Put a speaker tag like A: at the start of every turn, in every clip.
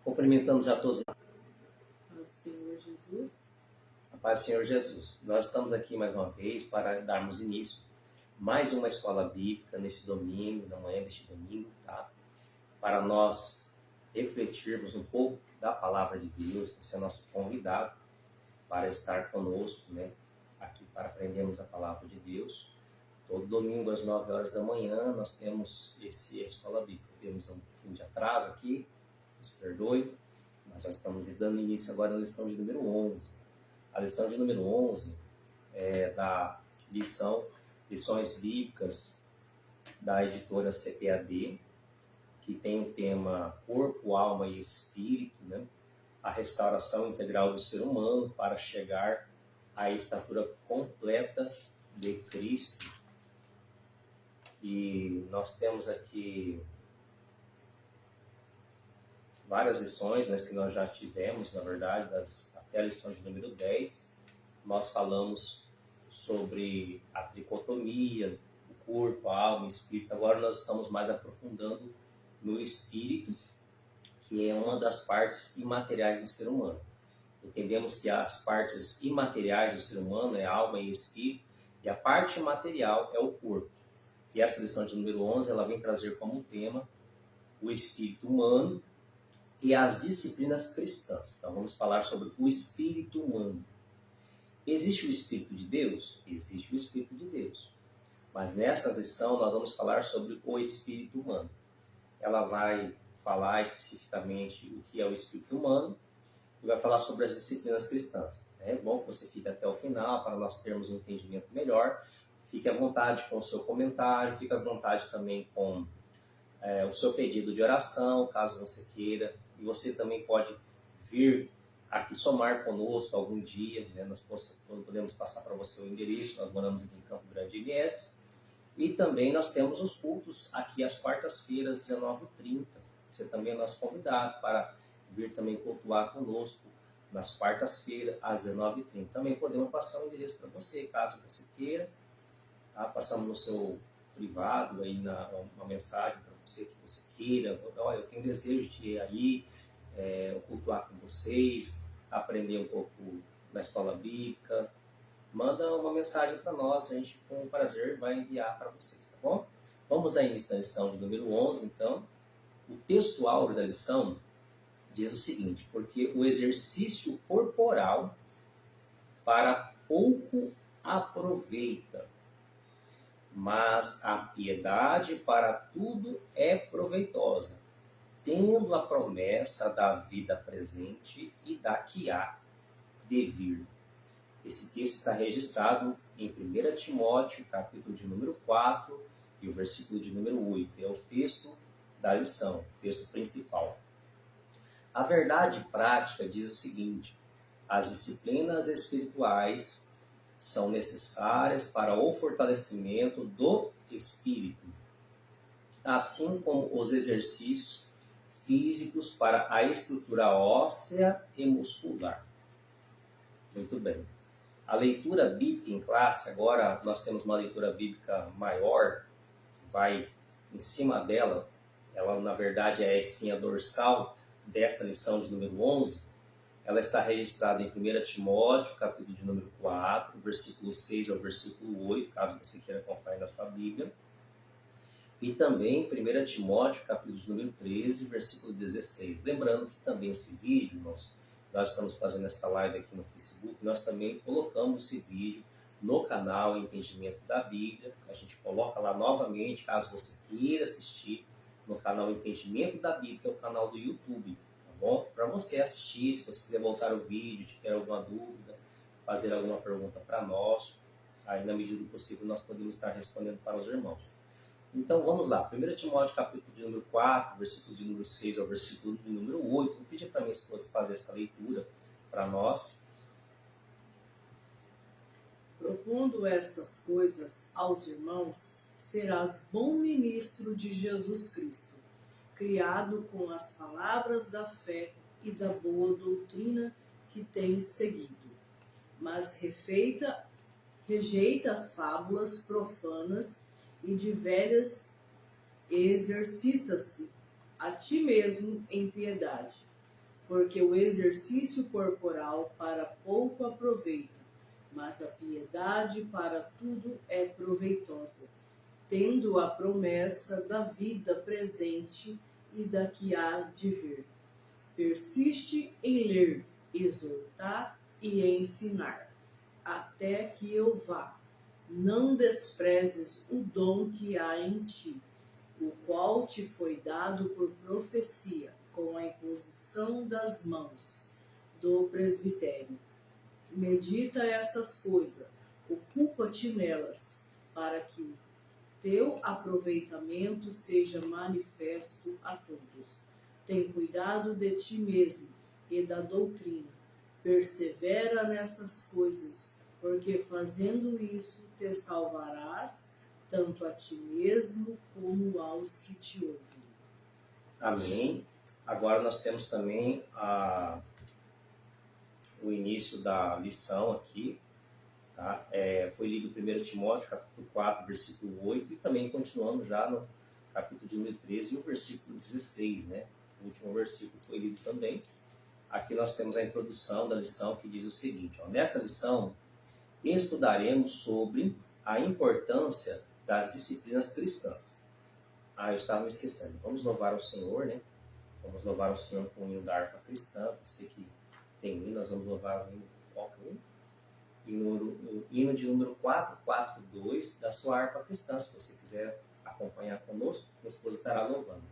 A: Cumprimentamos a todos.
B: Ao Senhor Jesus.
A: A paz do Senhor Jesus. Nós estamos aqui mais uma vez para darmos início a mais uma escola bíblica neste domingo, na manhã deste domingo, tá? Para nós refletirmos um pouco da palavra de Deus. Você é nosso convidado para estar conosco, né? Aqui para aprendermos a palavra de Deus. Todo domingo às 9 horas da manhã nós temos a escola bíblica. Temos um pouquinho de atraso aqui, nos perdoe, mas nós estamos dando início agora à lição de número 11. A lição de número 11 é da Lições Bíblicas da editora CPAD, que tem o tema Corpo, Alma e Espírito, né? A restauração integral do ser humano para chegar à estatura completa de Cristo. E nós temos aqui várias lições, né, que nós já tivemos, na verdade, até a lição de número 10. Nós falamos sobre a tricotomia, o corpo, a alma, o espírito. Agora nós estamos mais aprofundando no espírito, que é uma das partes imateriais do ser humano. Entendemos que as partes imateriais do ser humano é a alma e espírito, e a parte material é o corpo. E essa lição de número 11, ela vem trazer como tema o espírito humano e as disciplinas cristãs. Então vamos falar sobre o espírito humano. Existe o Espírito de Deus? Existe o Espírito de Deus. Mas nessa lição nós vamos falar sobre o espírito humano. Ela vai falar especificamente o que é o espírito humano e vai falar sobre as disciplinas cristãs. É bom que você fique até o final para nós termos um entendimento melhor. Fique à vontade com o seu comentário, fique à vontade também com o seu pedido de oração, caso você queira. E você também pode vir aqui somar conosco algum dia, né? Nós podemos passar para você o endereço. Nós moramos aqui em Campo Grande, MS. E também nós temos os cultos aqui às quartas-feiras, 19h30. Você também é nosso convidado para vir também cultuar conosco nas quartas-feiras, às 19h30. Também podemos passar o endereço para você, caso você queira. Tá? Passamos no seu privado aí uma mensagem para você que você queira. Olha, eu tenho desejo de ir aí, cultuar com vocês, aprender um pouco da escola bíblica. Manda uma mensagem para nós, a gente com prazer vai enviar para vocês, tá bom? Vamos dar início à lição de número 11, então. O texto áureo da lição diz o seguinte: porque o exercício corporal para pouco aproveita, mas a piedade para tudo é proveitosa, tendo a promessa da vida presente e da que há de vir. Esse texto está registrado em 1 Timóteo, capítulo de número 4 e o versículo de número 8. É o texto da lição, o texto principal. A verdade prática diz o seguinte: as disciplinas espirituais são necessárias para o fortalecimento do espírito, assim como os exercícios físicos para a estrutura óssea e muscular. Muito bem. A leitura bíblica em classe, agora nós temos uma leitura bíblica maior, vai em cima dela, ela na verdade é a espinha dorsal desta lição de número 11, ela está registrada em 1 Timóteo, capítulo de número 4, versículo 6 ao versículo 8, caso você queira acompanhar na sua Bíblia. E também 1 Timóteo, capítulo de número 13, versículo 16. Lembrando que também esse vídeo, nós estamos fazendo esta live aqui no Facebook, nós também colocamos esse vídeo no canal Entendimento da Bíblia. A gente coloca lá novamente, caso você queira assistir, no canal Entendimento da Bíblia, que é o canal do YouTube. Bom, para você assistir, se você quiser voltar o vídeo, tiver alguma dúvida, fazer alguma pergunta para nós, aí na medida do possível nós podemos estar respondendo para os irmãos. Então vamos lá, 1 Timóteo capítulo de número 4, versículo de número 6 ao versículo de número 8. Vou pedir para minha esposa fazer essa leitura para nós.
B: Propondo estas coisas aos irmãos, serás bom ministro de Jesus Cristo, criado com as palavras da fé e da boa doutrina que tens seguido. Mas rejeita as fábulas profanas e de velhas, exercita-se a ti mesmo em piedade, porque o exercício corporal para pouco aproveita, mas a piedade para tudo é proveitosa, tendo a promessa da vida presente e da que há de vir. Persiste em ler, exortar e ensinar, até que eu vá. Não desprezes o dom que há em ti, o qual te foi dado por profecia, com a imposição das mãos do presbitério. Medita estas coisas, ocupa-te nelas, para que o teu aproveitamento seja manifesto a todos. Tem cuidado de ti mesmo e da doutrina. Persevera nestas coisas, porque fazendo isso te salvarás, tanto a ti mesmo como aos que te ouvem.
A: Amém. Agora nós temos também o início da lição aqui. Tá? Foi lido 1 Timóteo, capítulo 4, versículo 8, e também continuando já no capítulo de número 13 e o versículo 16, né? O último versículo foi lido também. Aqui nós temos a introdução da lição que diz o seguinte, ó, nesta lição estudaremos sobre a importância das disciplinas cristãs. Eu estava me esquecendo. Vamos louvar o Senhor, né? Vamos louvar o Senhor com o hino da harpa cristã. Você que tem hino, nós vamos louvar o hino. Qual que é o hino de número 442 da sua harpa cristã. Se você quiser acompanhar conosco, minha esposa estará louvando.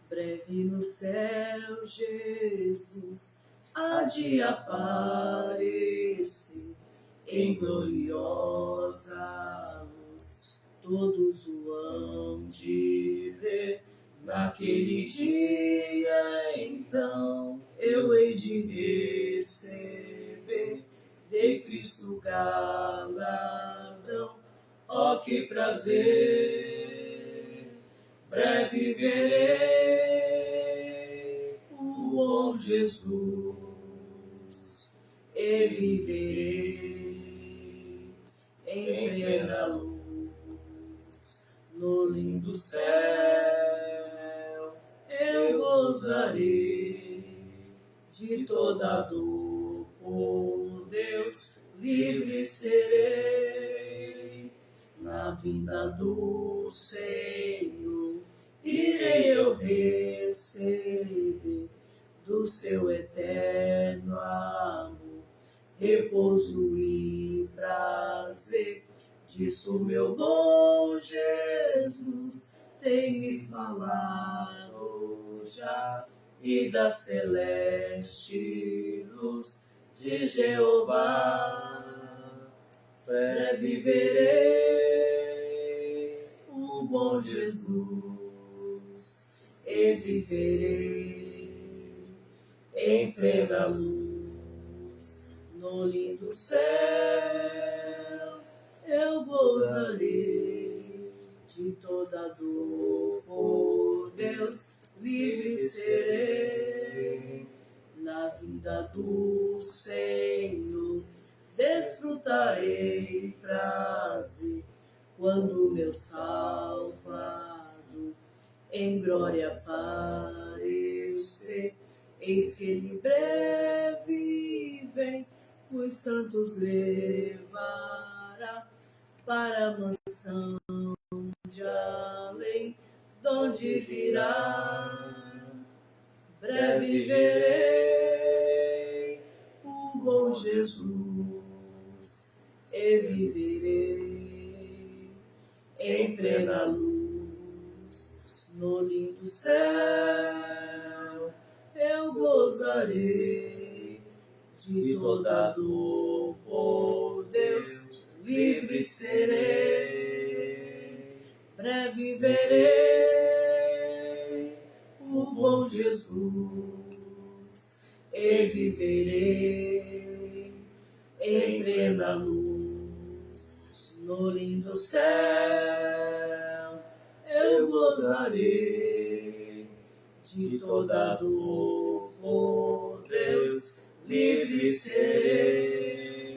B: Breve no céu, Jesus há de aparecer em gloriosa luz. Todos o hão de ver naquele dia, então eu hei de receber de Cristo galardão. Ó, que prazer! Breve verei o bom Jesus e viverei em plena luz. No lindo céu eu gozarei de toda dor, por Deus livre serei. Na vinda do Senhor irei eu receber do seu eterno amor, repouso e prazer. Disso meu bom Jesus tem me falado já, e da celeste luz de Jeová. Breve verei o bom Jesus e viverei em plena luz. No lindo céu eu gozarei de toda dor, por Deus livre serei. Na vinda do Senhor desfrutarei prazer, quando meu Salvador em glória aparecer. Eis que ele breve vem, os santos levará para a mansão de além, donde virá. Breve verei o bom Jesus e viverei em plena luz. No lindo céu eu gozarei de toda dor, por Deus livre serei. Breve verei o bom Jesus e viverei em plena luz. No lindo céu eu gozarei de toda dor, por Deus livre serei.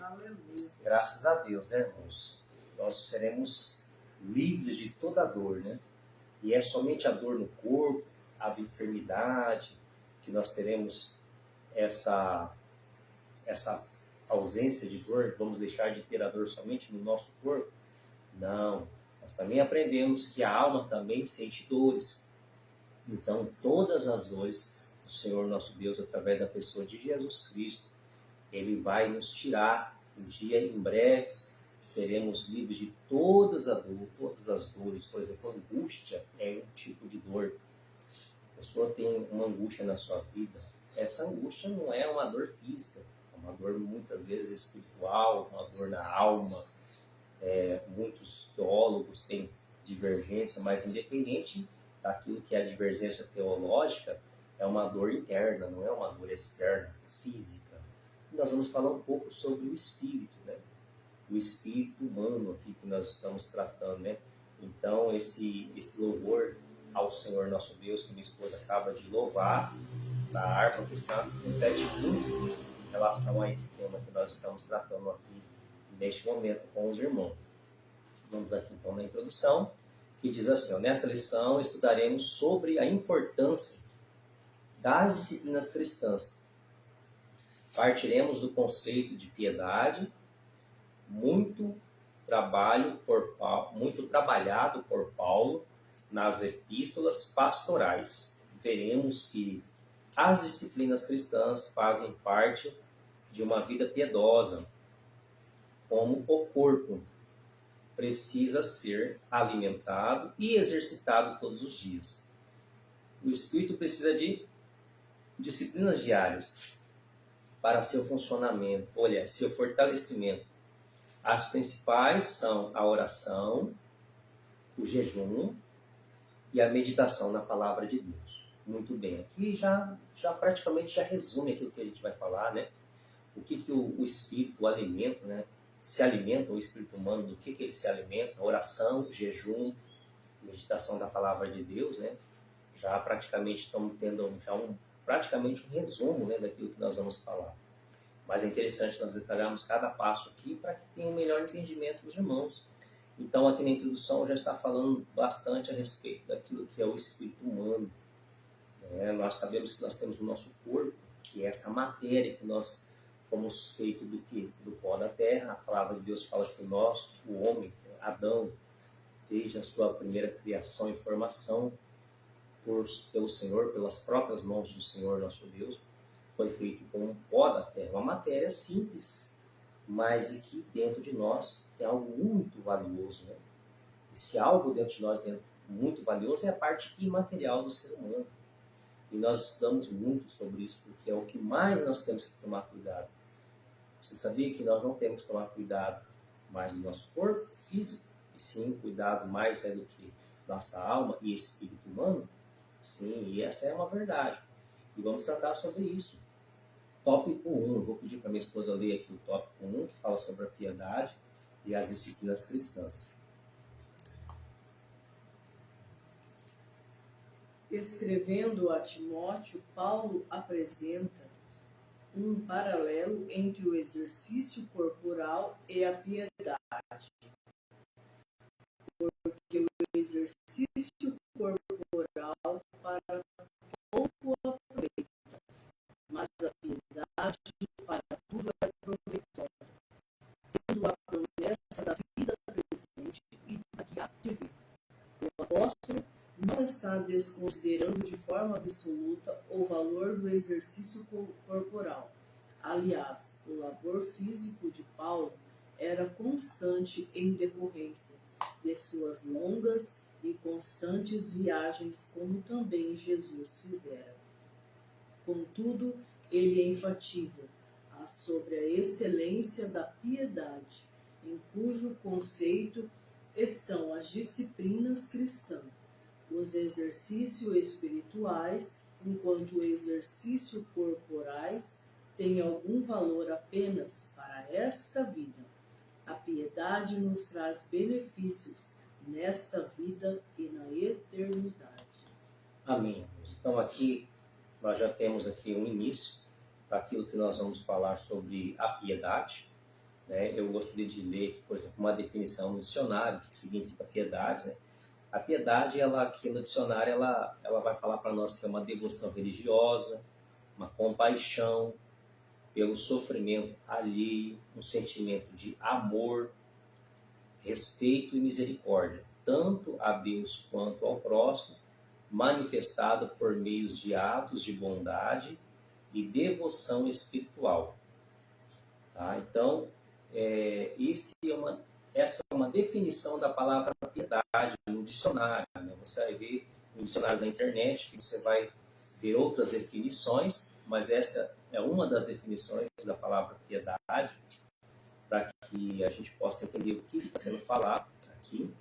B: Aleluia.
A: Graças a Deus, né, irmãos? Nós seremos livres de toda dor, né? E é somente a dor no corpo, a enfermidade, que nós teremos essa ausência de dor, vamos deixar de ter a dor somente no nosso corpo? Não. Nós também aprendemos que a alma também sente dores. Então, todas as dores do Senhor nosso Deus, através da pessoa de Jesus Cristo, Ele vai nos tirar. Um dia, em breve, seremos livres de todas as dores. Por exemplo, angústia é um tipo de dor. A pessoa tem uma angústia na sua vida. Essa angústia não é uma dor física, é uma dor muitas vezes espiritual, uma dor na alma. Muitos teólogos têm divergência, mas independente daquilo que é a divergência teológica, é uma dor interna, não é uma dor externa, física. E nós vamos falar um pouco sobre o espírito, né? O espírito humano aqui que nós estamos tratando, né? Então, esse louvor ao Senhor nosso Deus, que minha esposa acaba de louvar, da harpa cristã, reflete muito em relação a esse tema que nós estamos tratando aqui neste momento com os irmãos. Vamos aqui então na introdução, que diz assim, ó, nesta lição estudaremos sobre a importância das disciplinas cristãs. Partiremos do conceito de piedade, muito trabalhado por Paulo nas epístolas pastorais. Veremos que as disciplinas cristãs fazem parte de uma vida piedosa, como o corpo precisa ser alimentado e exercitado todos os dias. O espírito precisa de disciplinas diárias para seu funcionamento, seu fortalecimento. As principais são a oração, o jejum e a meditação na palavra de Deus. Muito bem, aqui já praticamente já resume aquilo que a gente vai falar, né? O que o espírito, o alimento, né? Se alimenta, o espírito humano, do que ele se alimenta? Oração, jejum, meditação da palavra de Deus, né? Já praticamente estamos tendo praticamente um resumo, né, daquilo que nós vamos falar. Mas é interessante nós detalharmos cada passo aqui para que tenha um melhor entendimento dos irmãos. Então, aqui na introdução já está falando bastante a respeito daquilo que é o espírito humano. Nós sabemos que nós temos o nosso corpo, que é essa matéria que nós fomos feitos do pó da terra. A palavra de Deus fala que nós, o homem, Adão, desde a sua primeira criação e formação pelo Senhor, pelas próprias mãos do Senhor nosso Deus, foi feito com um pó da terra, uma matéria simples, mas e que dentro de nós é algo muito valioso, né? Esse algo dentro de nós muito valioso é a parte imaterial do ser humano. E nós estudamos muito sobre isso, porque é o que mais nós temos que tomar cuidado. Você sabia que nós não temos que tomar cuidado mais do nosso corpo físico, e sim cuidado mais do que nossa alma e espírito humano? Sim, e essa é uma verdade. E vamos tratar sobre isso. Tópico 1, eu vou pedir para minha esposa ler aqui o tópico 1, que fala sobre a piedade e as disciplinas cristãs.
B: Escrevendo a Timóteo, Paulo apresenta um paralelo entre o exercício corporal e a piedade. Porque o exercício corporal para pouco aproveita, mas a piedade para tudo é proveitosa, tendo a promessa da vida presente e da que há de vir. O apóstolo não está desconsiderando de forma absoluta o valor do exercício corporal. Aliás, o labor físico de Paulo era constante em decorrência de suas longas e constantes viagens, como também Jesus fizera. Contudo, ele enfatiza sobre a excelência da piedade, em cujo conceito estão as disciplinas cristãs, os exercícios espirituais, enquanto exercícios corporais têm algum valor apenas para esta vida. A piedade nos traz benefícios nesta vida e na eternidade.
A: Amém. Então aqui nós já temos aqui um início para aquilo que nós vamos falar sobre a piedade. Eu gostaria de ler aqui, por exemplo, uma definição no dicionário, o que significa piedade, né? A piedade, ela aqui no dicionário, ela vai falar para nós que é uma devoção religiosa, uma compaixão pelo sofrimento alheio, um sentimento de amor, respeito e misericórdia, tanto a Deus quanto ao próximo, manifestado por meios de atos de bondade e devoção espiritual. Tá? Então, essa é uma definição da palavra piedade no dicionário. Né? Você vai ver em dicionários na internet que você vai ver outras definições, mas essa é uma das definições da palavra piedade, para que a gente possa entender o que está sendo falado aqui.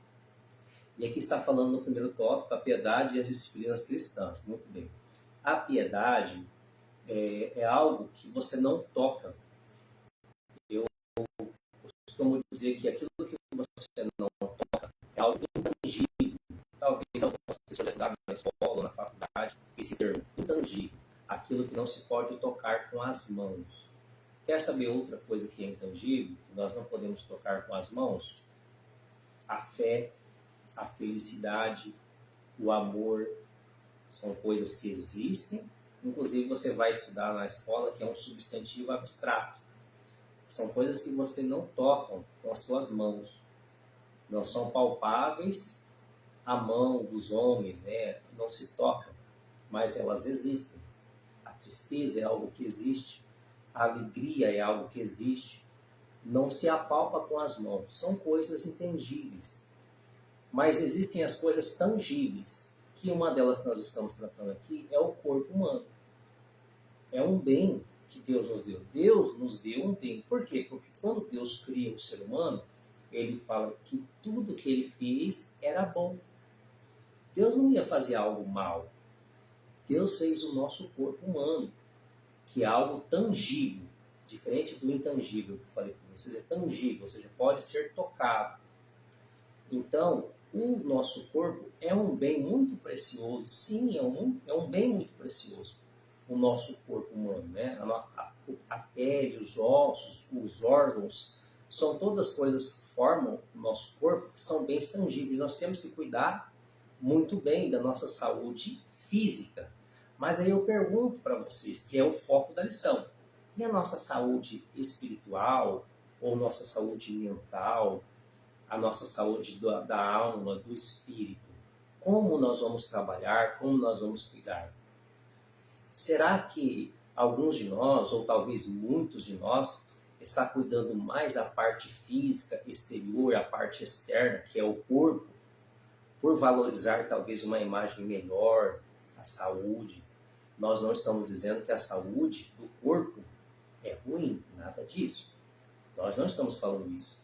A: E aqui está falando no primeiro tópico, a piedade e as disciplinas cristãs. Muito bem. A piedade é algo que você não toca. Eu costumo dizer que aquilo que você não toca é algo intangível. Talvez algumas pessoas estudaram na escola, na faculdade, esse termo, intangível. Aquilo que não se pode tocar com as mãos. Quer saber outra coisa que é intangível, que nós não podemos tocar com as mãos? A fé, a felicidade, o amor, são coisas que existem. Inclusive você vai estudar na escola que é um substantivo abstrato. São coisas que você não toca com as suas mãos. Não são palpáveis à mão dos homens, né? Não se tocam, mas elas existem. A tristeza é algo que existe. A alegria é algo que existe. Não se apalpa com as mãos. São coisas intangíveis. Mas existem as coisas tangíveis, que uma delas que nós estamos tratando aqui é o corpo humano. É um bem que Deus nos deu. Deus nos deu um bem. Por quê? Porque quando Deus cria o ser humano, ele fala que tudo que ele fez era bom. Deus não ia fazer algo mal. Deus fez o nosso corpo humano, que é algo tangível, diferente do intangível que eu falei para vocês, é tangível, ou seja, pode ser tocado. Então, o nosso corpo é um bem muito precioso. Sim, é um bem muito precioso. O nosso corpo humano, né? A pele, os ossos, os órgãos, são todas coisas que formam o nosso corpo, que são bens tangíveis. Nós temos que cuidar muito bem da nossa saúde física. Mas aí eu pergunto para vocês, que é o foco da lição, e a nossa saúde espiritual, ou nossa saúde mental, a nossa saúde da alma, do espírito? Como nós vamos trabalhar, como nós vamos cuidar? Será que alguns de nós, ou talvez muitos de nós, está cuidando mais da parte física, exterior, a parte externa, que é o corpo, por valorizar talvez uma imagem melhor, a saúde? Nós não estamos dizendo que a saúde do corpo é ruim, nada disso. Nós não estamos falando isso.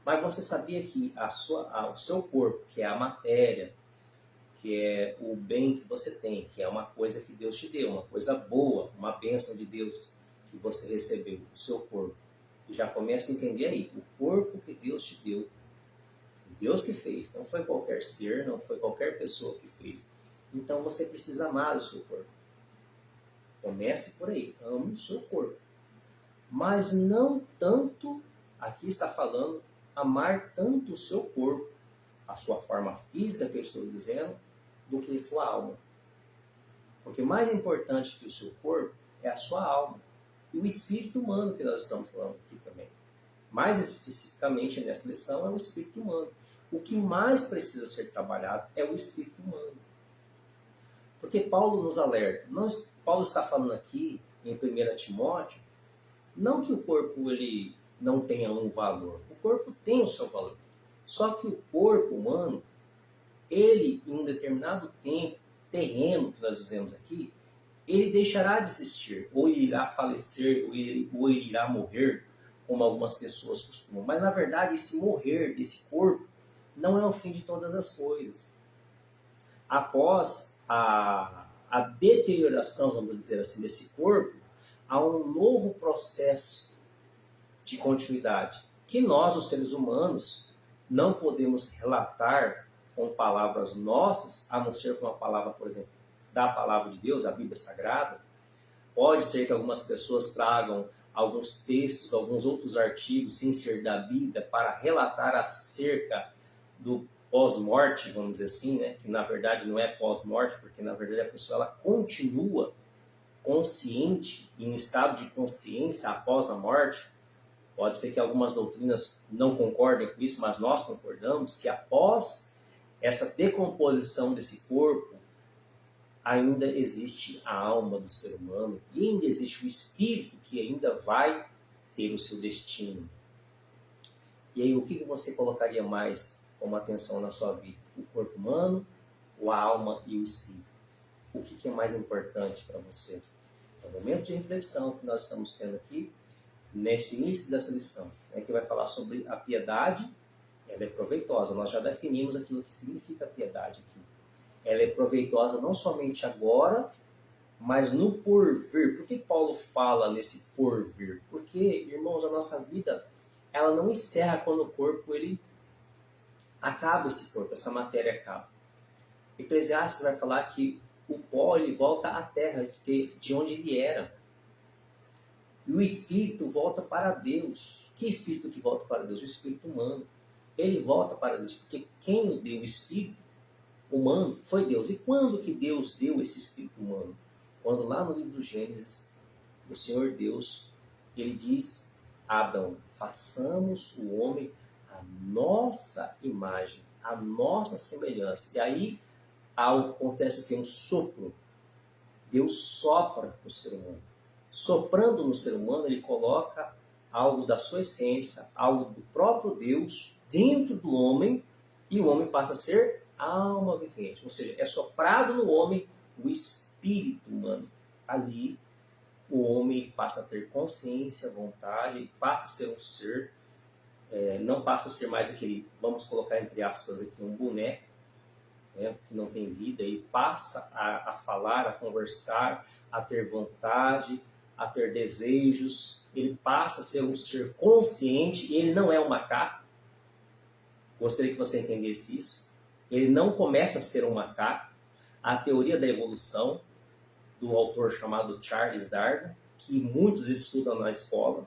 A: Mas você sabia que o seu corpo, que é a matéria, que é o bem que você tem, que é uma coisa que Deus te deu, uma coisa boa, uma bênção de Deus que você recebeu, o seu corpo. E já começa a entender aí, o corpo que Deus te deu, Deus que fez, não foi qualquer ser, não foi qualquer pessoa que fez. Então você precisa amar o seu corpo. Comece por aí, ame o seu corpo. Mas não tanto, aqui está falando, amar tanto o seu corpo, a sua forma física que eu estou dizendo, do que a sua alma. Porque mais importante que o seu corpo é a sua alma. E o espírito humano que nós estamos falando aqui também. Mais especificamente nessa lição é o espírito humano. O que mais precisa ser trabalhado é o espírito humano. Porque Paulo nos alerta. Paulo está falando aqui em 1 Timóteo, não que o corpo ele não tenha um valor. O corpo tem o seu valor. Só que o corpo humano, ele, em um determinado tempo, terreno, que nós dizemos aqui, ele deixará de existir, ou ele irá falecer, ou ele irá morrer, como algumas pessoas costumam. Mas, na verdade, esse morrer desse corpo não é o fim de todas as coisas. Após a deterioração, vamos dizer assim, desse corpo, há um novo processo de continuidade, que nós, os seres humanos, não podemos relatar com palavras nossas, a não ser com a palavra, por exemplo, da palavra de Deus, a Bíblia Sagrada. Pode ser que algumas pessoas tragam alguns textos, alguns outros artigos, sem ser da Bíblia, para relatar acerca do pós-morte, vamos dizer assim, né? Que na verdade não é pós-morte, porque na verdade a pessoa ela continua consciente, em um estado de consciência após a morte. Pode ser que algumas doutrinas não concordem com isso, mas nós concordamos que após essa decomposição desse corpo, ainda existe a alma do ser humano e ainda existe o espírito que ainda vai ter o seu destino. E aí, o que você colocaria mais como atenção na sua vida? O corpo humano, a alma e o espírito? O que é mais importante para você? É o momento de reflexão que nós estamos tendo aqui, nesse início dessa lição, que vai falar sobre a piedade. Ela é proveitosa. Nós já definimos aquilo que significa a piedade aqui. Ela é proveitosa não somente agora, mas no porvir. Por que Paulo fala nesse porvir? Porque, irmãos, a nossa vida, ela não encerra quando o corpo, ele acaba, esse corpo, essa matéria acaba. Eclesiastes vai falar que o pó, ele volta à terra, de onde ele era. E o espírito volta para Deus. Que espírito que volta para Deus? O espírito humano. Ele volta para Deus, porque quem deu o espírito humano foi Deus. E quando que Deus deu esse espírito humano? Quando lá no livro do Gênesis, o Senhor Deus, ele diz a Adão: façamos o homem à nossa imagem, à nossa semelhança. E aí acontece o que? Um sopro. Deus sopra no ser humano. Soprando no ser humano, ele coloca algo da sua essência, algo do próprio Deus dentro do homem, e o homem passa a ser alma vivente. Ou seja, é soprado no homem o espírito humano. Ali, o homem passa a ter consciência, vontade, passa a ser um ser, não passa a ser mais aquele, vamos colocar entre aspas aqui, um boneco, que não tem vida, e passa a falar, a conversar, a ter vontade, a ter desejos. Ele passa a ser um ser consciente, e ele não é um macaco. Gostaria que você entendesse isso. Ele não começa a ser um macaco. A teoria da evolução, do autor chamado Charles Darwin, que muitos estudam na escola,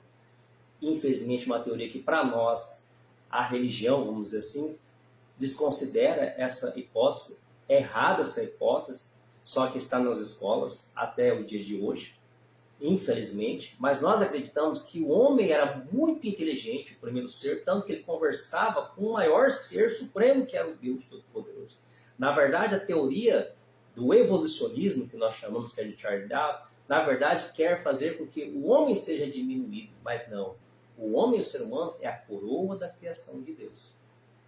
A: infelizmente uma teoria que para nós, a religião, vamos dizer assim, desconsidera essa hipótese, é errada essa hipótese, só que está nas escolas até o dia de hoje, infelizmente. Mas nós acreditamos que o homem era muito inteligente, o primeiro ser, tanto que ele conversava com o maior ser supremo, que era o Deus Todo-Poderoso. Na verdade, a teoria do evolucionismo, que nós chamamos, que é de Charles Darwin, na verdade quer fazer com que o homem seja diminuído, mas não. O homem, o ser humano, é a coroa da criação de Deus.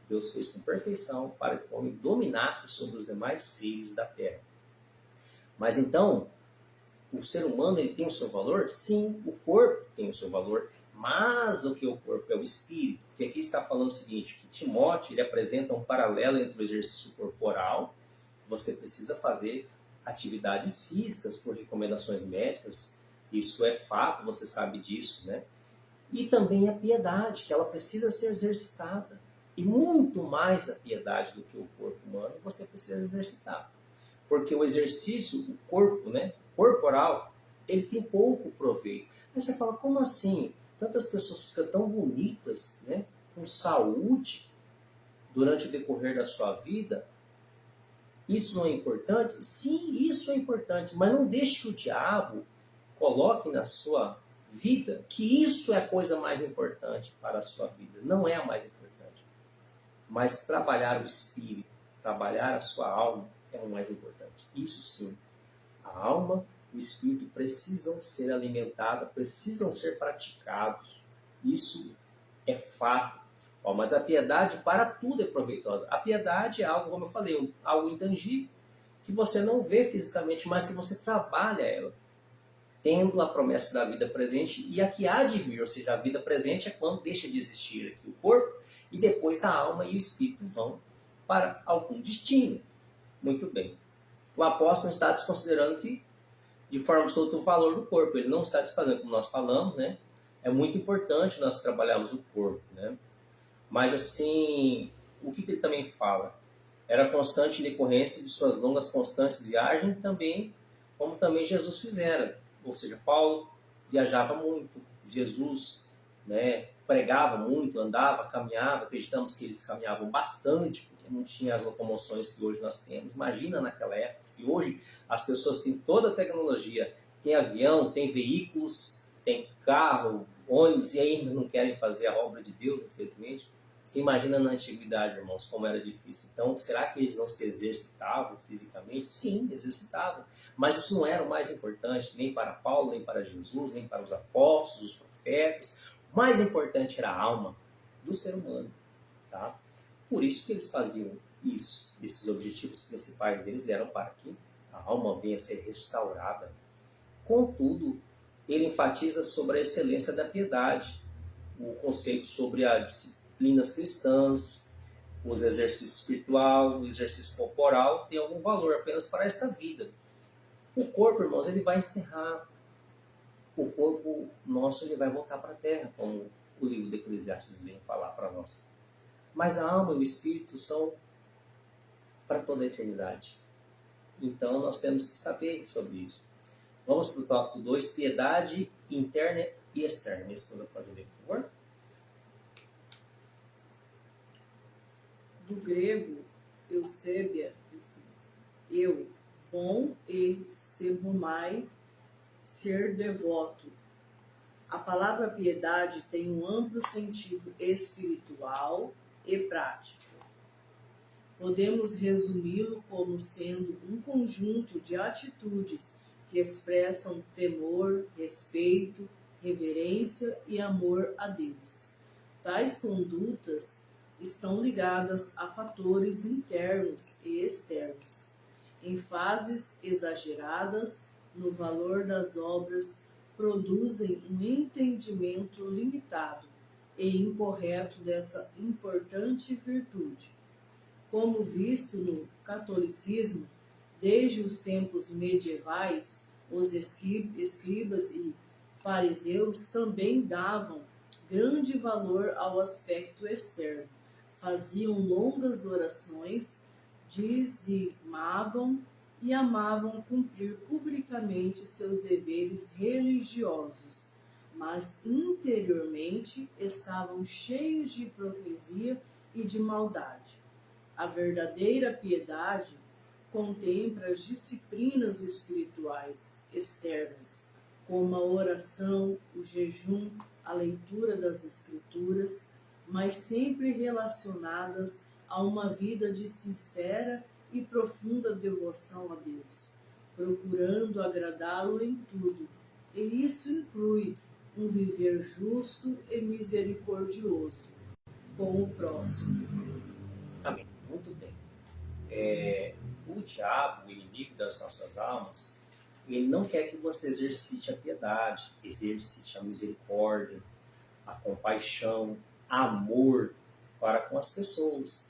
A: Deus fez com perfeição para que o homem dominasse sobre os demais seres da terra. Mas então, o ser humano, ele tem o seu valor? Sim, o corpo tem o seu valor, mais do que o corpo é o espírito. Porque aqui está falando o seguinte, que Timóteo, ele apresenta um paralelo entre o exercício corporal, você precisa fazer atividades físicas por recomendações médicas, isso é fato, você sabe disso, né? E também a piedade, que ela precisa ser exercitada. E muito mais a piedade do que o corpo humano, você precisa exercitar. Porque o exercício, o corpo, né, corporal, ele tem pouco proveito. Aí você fala, como assim? Tantas pessoas ficam tão bonitas, né, com saúde, durante o decorrer da sua vida. Isso não é importante? Sim, isso é importante. Mas não deixe que o diabo coloque na sua vida que isso é a coisa mais importante para a sua vida. Não é a mais importante. Mas trabalhar o espírito, trabalhar a sua alma é o mais importante. Isso sim. A alma e o espírito precisam ser alimentados, precisam ser praticados. Isso é fato. Mas a piedade para tudo é proveitosa. A piedade é algo, como eu falei, algo intangível, que você não vê fisicamente, mas que você trabalha ela, tendo a promessa da vida presente e a que há de vir. Ou seja, a vida presente é quando deixa de existir aqui o corpo, e depois a alma e o espírito vão para algum destino. Muito bem. O apóstolo está desconsiderando que, de forma absoluta, o valor do corpo. Ele não está desfazendo, como nós falamos, né? É muito importante nós trabalharmos o corpo, né? Mas assim, o que ele também fala? Era constante em decorrência de suas longas, constantes viagens, também, como também Jesus fizera. Ou seja, Paulo viajava muito, Jesus, né, pregava muito, andava, caminhava. Acreditamos que eles caminhavam bastante, porque não tinha as locomoções que hoje nós temos. Imagina naquela época, se hoje as pessoas têm toda a tecnologia, tem avião, tem veículos, tem carro, ônibus, e ainda não querem fazer a obra de Deus, infelizmente. Você imagina na antiguidade, irmãos, como era difícil. Então, será que eles não se exercitavam fisicamente? Sim, exercitavam. Mas isso não era o mais importante, nem para Paulo, nem para Jesus, nem para os apóstolos, os profetas. O mais importante era a alma do ser humano. Tá? Por isso que eles faziam isso. Esses objetivos principais deles eram para que a alma venha a ser restaurada. Contudo, ele enfatiza sobre a excelência da piedade, o conceito sobre as disciplinas cristãs, os exercícios espirituais, o exercício corporal tem algum valor apenas para esta vida. O corpo, irmãos, ele vai encerrar. O corpo nosso ele vai voltar para a terra, como o livro de Eclesiastes vem falar para nós. Mas a alma e o espírito são para toda a eternidade. Então nós temos que saber sobre isso. Vamos para o tópico 2, piedade interna e externa. Minha esposa pode ler, por favor?
B: Do grego, eusebia, eu, bom, e sebumai, ser devoto. A palavra piedade tem um amplo sentido espiritual e prático. Podemos resumi-lo como sendo um conjunto de atitudes que expressam temor, respeito, reverência e amor a Deus. Tais condutas estão ligadas a fatores internos e externos, em fases exageradas no valor das obras, produzem um entendimento limitado e incorreto dessa importante virtude. Como visto no catolicismo, desde os tempos medievais, os escribas e fariseus também davam grande valor ao aspecto externo, faziam longas orações, dizimavam e amavam cumprir publicamente seus deveres religiosos, mas interiormente estavam cheios de hipocrisia e de maldade. A verdadeira piedade contempla as disciplinas espirituais externas, como a oração, o jejum, a leitura das Escrituras, mas sempre relacionadas a uma vida de sincera e profunda devoção a Deus, procurando agradá-lo em tudo. E isso inclui um viver justo e misericordioso com o próximo.
A: Amém. Muito bem. O diabo, o inimigo das nossas almas, ele não quer que você exercite a piedade, exercite a misericórdia, a compaixão, amor para com as pessoas.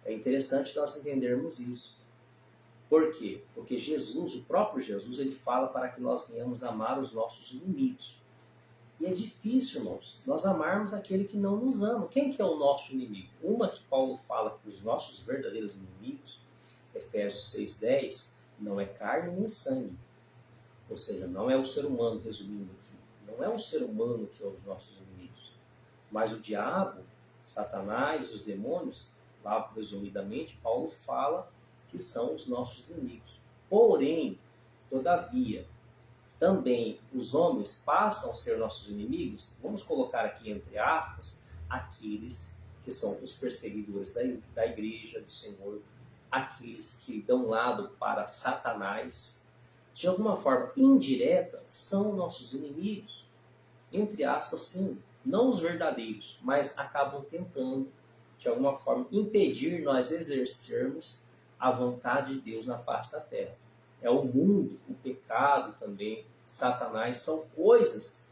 A: É interessante nós entendermos isso. Por quê? Porque Jesus, o próprio Jesus, ele fala para que nós venhamos amar os nossos inimigos. E é difícil, irmãos, nós amarmos aquele que não nos ama. Quem que é o nosso inimigo? Uma que Paulo fala que os nossos verdadeiros inimigos, Efésios 6,10, não é carne nem sangue. Ou seja, não é o ser humano, resumindo aqui. Não é o ser humano que é os nossos inimigos. Mas o diabo, Satanás, os demônios, lá resumidamente, Paulo fala que são os nossos inimigos. Porém, todavia, também os homens passam a ser nossos inimigos, vamos colocar aqui entre aspas, aqueles que são os perseguidores da igreja, do Senhor, aqueles que dão lado para Satanás, de alguma forma indireta, são nossos inimigos. Entre aspas, sim, não os verdadeiros, mas acabam tentando, de alguma forma, impedir nós exercermos a vontade de Deus na face da terra. É o mundo, o pecado também, Satanás, são coisas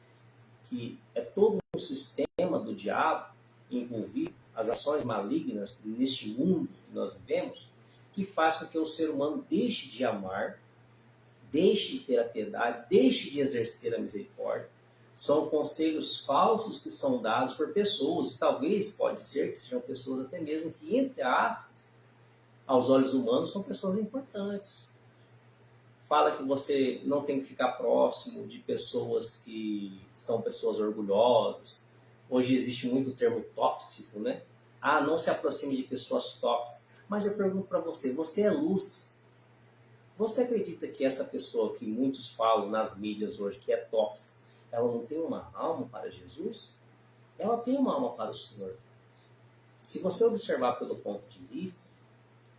A: que é todo um sistema do diabo envolvido, as ações malignas neste mundo que nós vivemos, que faz com que o ser humano deixe de amar, deixe de ter a piedade, deixe de exercer a misericórdia. São conselhos falsos que são dados por pessoas, e talvez pode ser que sejam pessoas até mesmo que, entre aspas, aos olhos humanos, são pessoas importantes. Fala que você não tem que ficar próximo de pessoas que são pessoas orgulhosas. Hoje existe muito o termo tóxico, né? Não se aproxime de pessoas tóxicas. Mas eu pergunto para você, você é luz? Você acredita que essa pessoa que muitos falam nas mídias hoje, que é tóxica, ela não tem uma alma para Jesus? Ela tem uma alma para o Senhor. Se você observar pelo ponto de vista,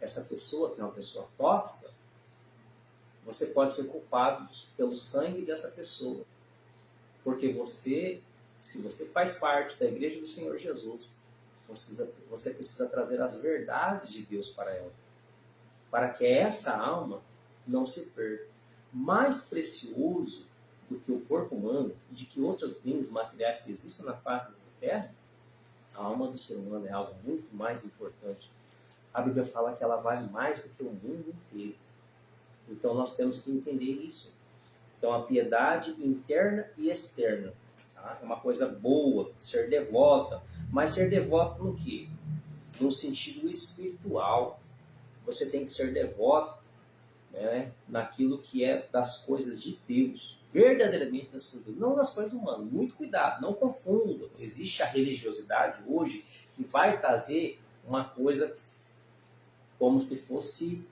A: essa pessoa que é uma pessoa tóxica, você pode ser culpado pelo sangue dessa pessoa. Porque você, se você faz parte da igreja do Senhor Jesus, você precisa trazer as verdades de Deus para ela. Para que essa alma não se perca. Mais precioso do que o corpo humano e de que outros bens materiais que existem na face da terra, a alma do ser humano é algo muito mais importante. A Bíblia fala que ela vale mais do que o mundo inteiro. Então nós temos que entender isso. Então a piedade interna e externa, tá? É uma coisa boa, ser devota. Mas ser devoto no quê? No sentido espiritual. Você tem que ser devoto, né, naquilo que é das coisas de Deus. Verdadeiramente das coisas de Deus. Não das coisas humanas. Muito cuidado, não confunda. Existe a religiosidade hoje que vai trazer uma coisa como se fosse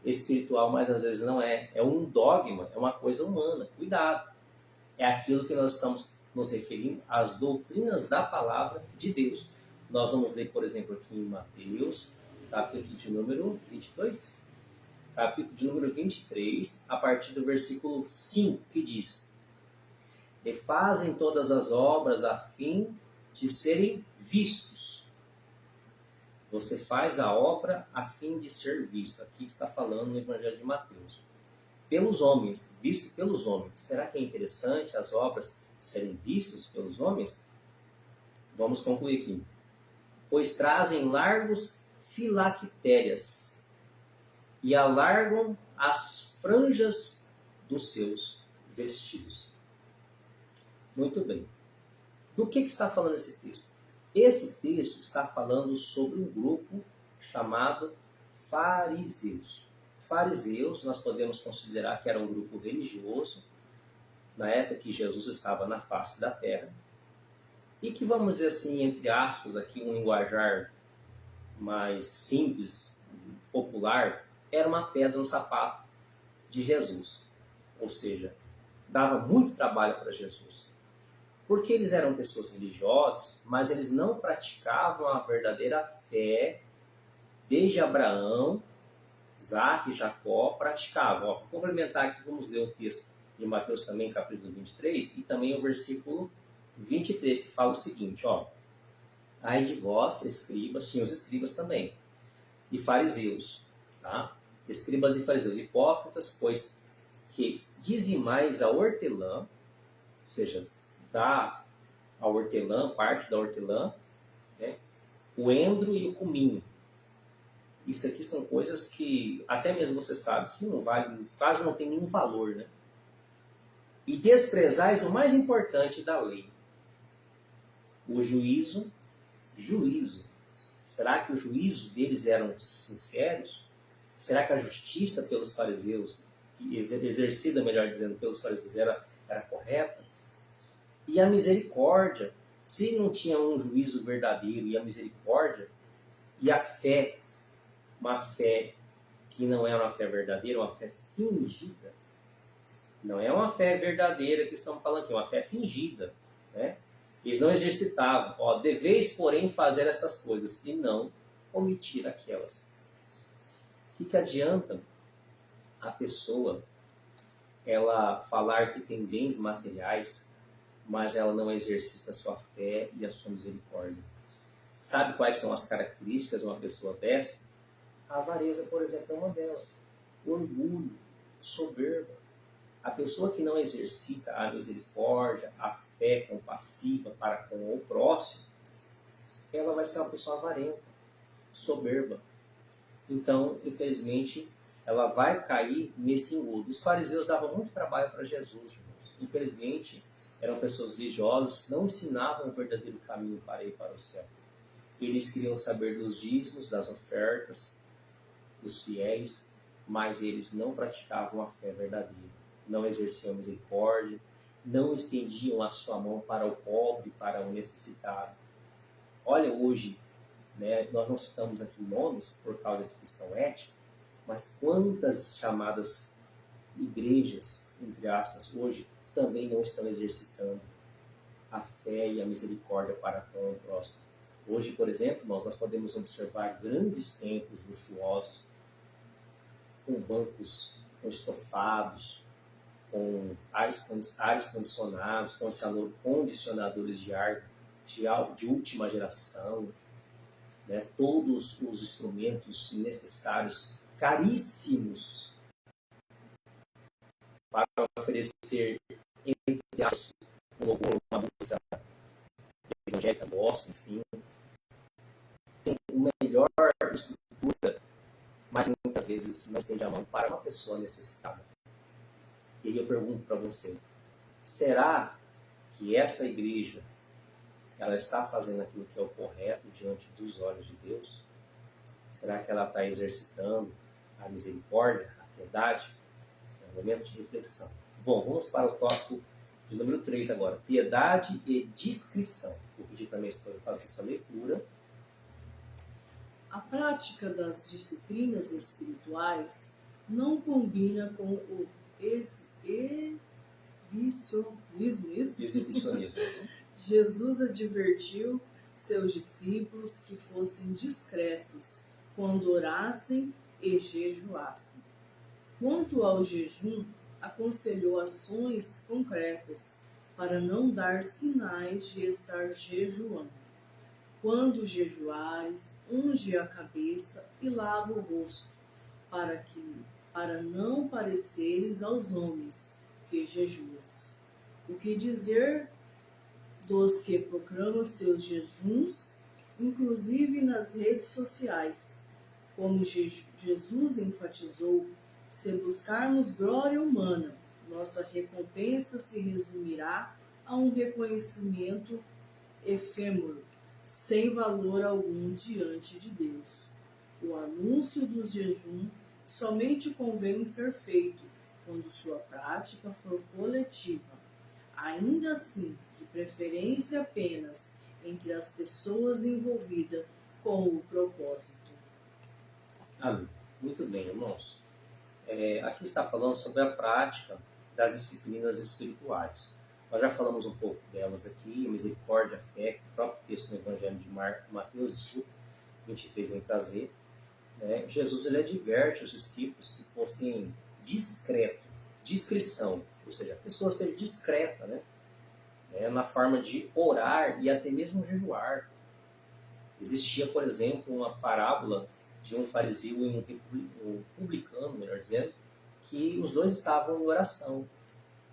A: espiritual, mas às vezes não é. É um dogma, é uma coisa humana. Cuidado. É aquilo que nós estamos nos referindo às doutrinas da palavra de Deus. Nós vamos ler, por exemplo, aqui em Mateus, capítulo de número 22, capítulo de número 23, a partir do versículo 5, que diz: E fazem todas as obras a fim de serem vistos. Você faz a obra a fim de ser visto. Aqui está falando no Evangelho de Mateus. Pelos homens, visto pelos homens. Será que é interessante as obras serem vistas pelos homens? Vamos concluir aqui. Pois trazem largos filactérias e alargam as franjas dos seus vestidos. Muito bem. Do que está falando esse texto? Esse texto está falando sobre um grupo chamado fariseus. Fariseus, nós podemos considerar que era um grupo religioso, na época que Jesus estava na face da terra, e que, vamos dizer assim, entre aspas, aqui um linguajar mais simples, popular, era uma pedra no sapato de Jesus. Ou seja, dava muito trabalho para Jesus. Porque eles eram pessoas religiosas, mas eles não praticavam a verdadeira fé. Desde Abraão, Isaac e Jacó praticavam. Para complementar aqui, vamos ler o texto de Mateus também, capítulo 23, e também o versículo 23, que fala o seguinte, ó: Ai de vós, escribas, tinha os escribas também, e fariseus, tá? Escribas e fariseus, hipócritas, pois que dizimais a hortelã, ou seja, dá a hortelã, parte da hortelã, né? O endro e o cominho. Isso aqui são coisas que até mesmo você sabe que não vale, quase não tem nenhum valor, né? E desprezais o mais importante da lei, o juízo. Será que o juízo deles eram sinceros? Será que a justiça pelos fariseus, exercida, melhor dizendo, pelos fariseus, era correta? E a misericórdia, se não tinha um juízo verdadeiro e a misericórdia, e a fé, uma fé que não é uma fé verdadeira, uma fé fingida. Não é uma fé verdadeira que estamos falando aqui, é uma fé fingida, né? Eles não exercitavam. Ó, deveis, porém, fazer essas coisas e não omitir aquelas. O que adianta a pessoa ela falar que tem bens materiais, mas ela não exercita a sua fé e a sua misericórdia? Sabe quais são as características de uma pessoa dessa? A avareza, por exemplo, é uma delas. O orgulho, soberba. A pessoa que não exercita a misericórdia, a fé compassiva para com o próximo, ela vai ser uma pessoa avarenta, soberba. Então, infelizmente, ela vai cair nesse engodo. Os fariseus davam muito trabalho para Jesus, irmãos. Infelizmente, eram pessoas religiosas que não ensinavam o verdadeiro caminho para ir para o céu. Eles queriam saber dos dízimos, das ofertas, dos fiéis, mas eles não praticavam a fé verdadeira. Não exerciam misericórdia, não estendiam a sua mão para o pobre, para o necessitado. Olha, hoje, né, nós não citamos aqui nomes por causa de questão ética, Mas quantas chamadas igrejas, entre aspas, hoje também não estão exercitando a fé e a misericórdia para com o próximo? Hoje, por exemplo, nós podemos observar grandes templos luxuosos, com bancos com estofados, com ares condicionados, com condicionadores de ar de última geração, né? Todos os instrumentos necessários, caríssimos, para oferecer, entre aspas, uma música evangélica, gospel, enfim. Tem uma melhor estrutura, mas muitas vezes não estende a mão para uma pessoa necessitada. E aí eu pergunto para você, será que essa igreja ela está fazendo aquilo que é o correto diante dos olhos de Deus? Será que ela está exercitando a misericórdia, a piedade? É um momento de reflexão. Bom, vamos para o tópico de número 3 agora. Piedade e discrição. Vou pedir para a minha esposa fazer essa leitura.
B: A prática das disciplinas espirituais não combina com o
A: Exibicionismo.
B: Jesus advertiu seus discípulos que fossem discretos quando orassem e jejuassem. Quanto ao jejum, aconselhou ações concretas para não dar sinais de estar jejuando. Quando jejuares, unge a cabeça e lava o rosto, para não pareceres aos homens que jejuas. O que dizer dos que proclamam seus jejuns, inclusive nas redes sociais? Como Jesus enfatizou, se buscarmos glória humana, nossa recompensa se resumirá a um reconhecimento efêmero, sem valor algum diante de Deus. O anúncio do jejum somente convém ser feito quando sua prática for coletiva, ainda assim, de preferência apenas entre as pessoas envolvidas com o propósito.
A: Amém. Muito bem, irmãos. Aqui está falando sobre a prática das disciplinas espirituais. Nós já falamos um pouco delas aqui, a misericórdia, a fé, que o próprio texto do Evangelho de Mateus 23 vem trazer. Né? Jesus ele adverte os discípulos que fossem discrição, ou seja, a pessoa ser discreta, né? Na forma de orar e até mesmo jejuar. Existia, por exemplo, uma parábola de um fariseu e um publicano, melhor dizendo, que os dois estavam em oração.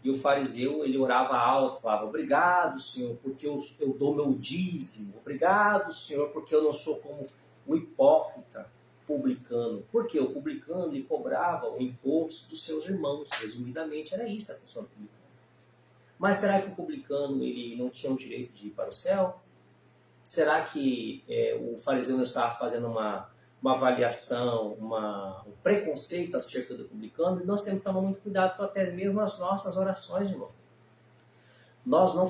A: E o fariseu, ele orava alto, falava, obrigado, Senhor, porque eu dou meu dízimo. Obrigado, Senhor, porque eu não sou como o hipócrita publicano. Porque o publicano, ele cobrava o imposto dos seus irmãos. Resumidamente, era isso a função do publicano. Mas será que o publicano, ele não tinha o direito de ir para o céu? Será que o fariseu não estava fazendo uma avaliação, um preconceito acerca do publicano? E nós temos que tomar muito cuidado com até mesmo as nossas orações, irmão. Nós não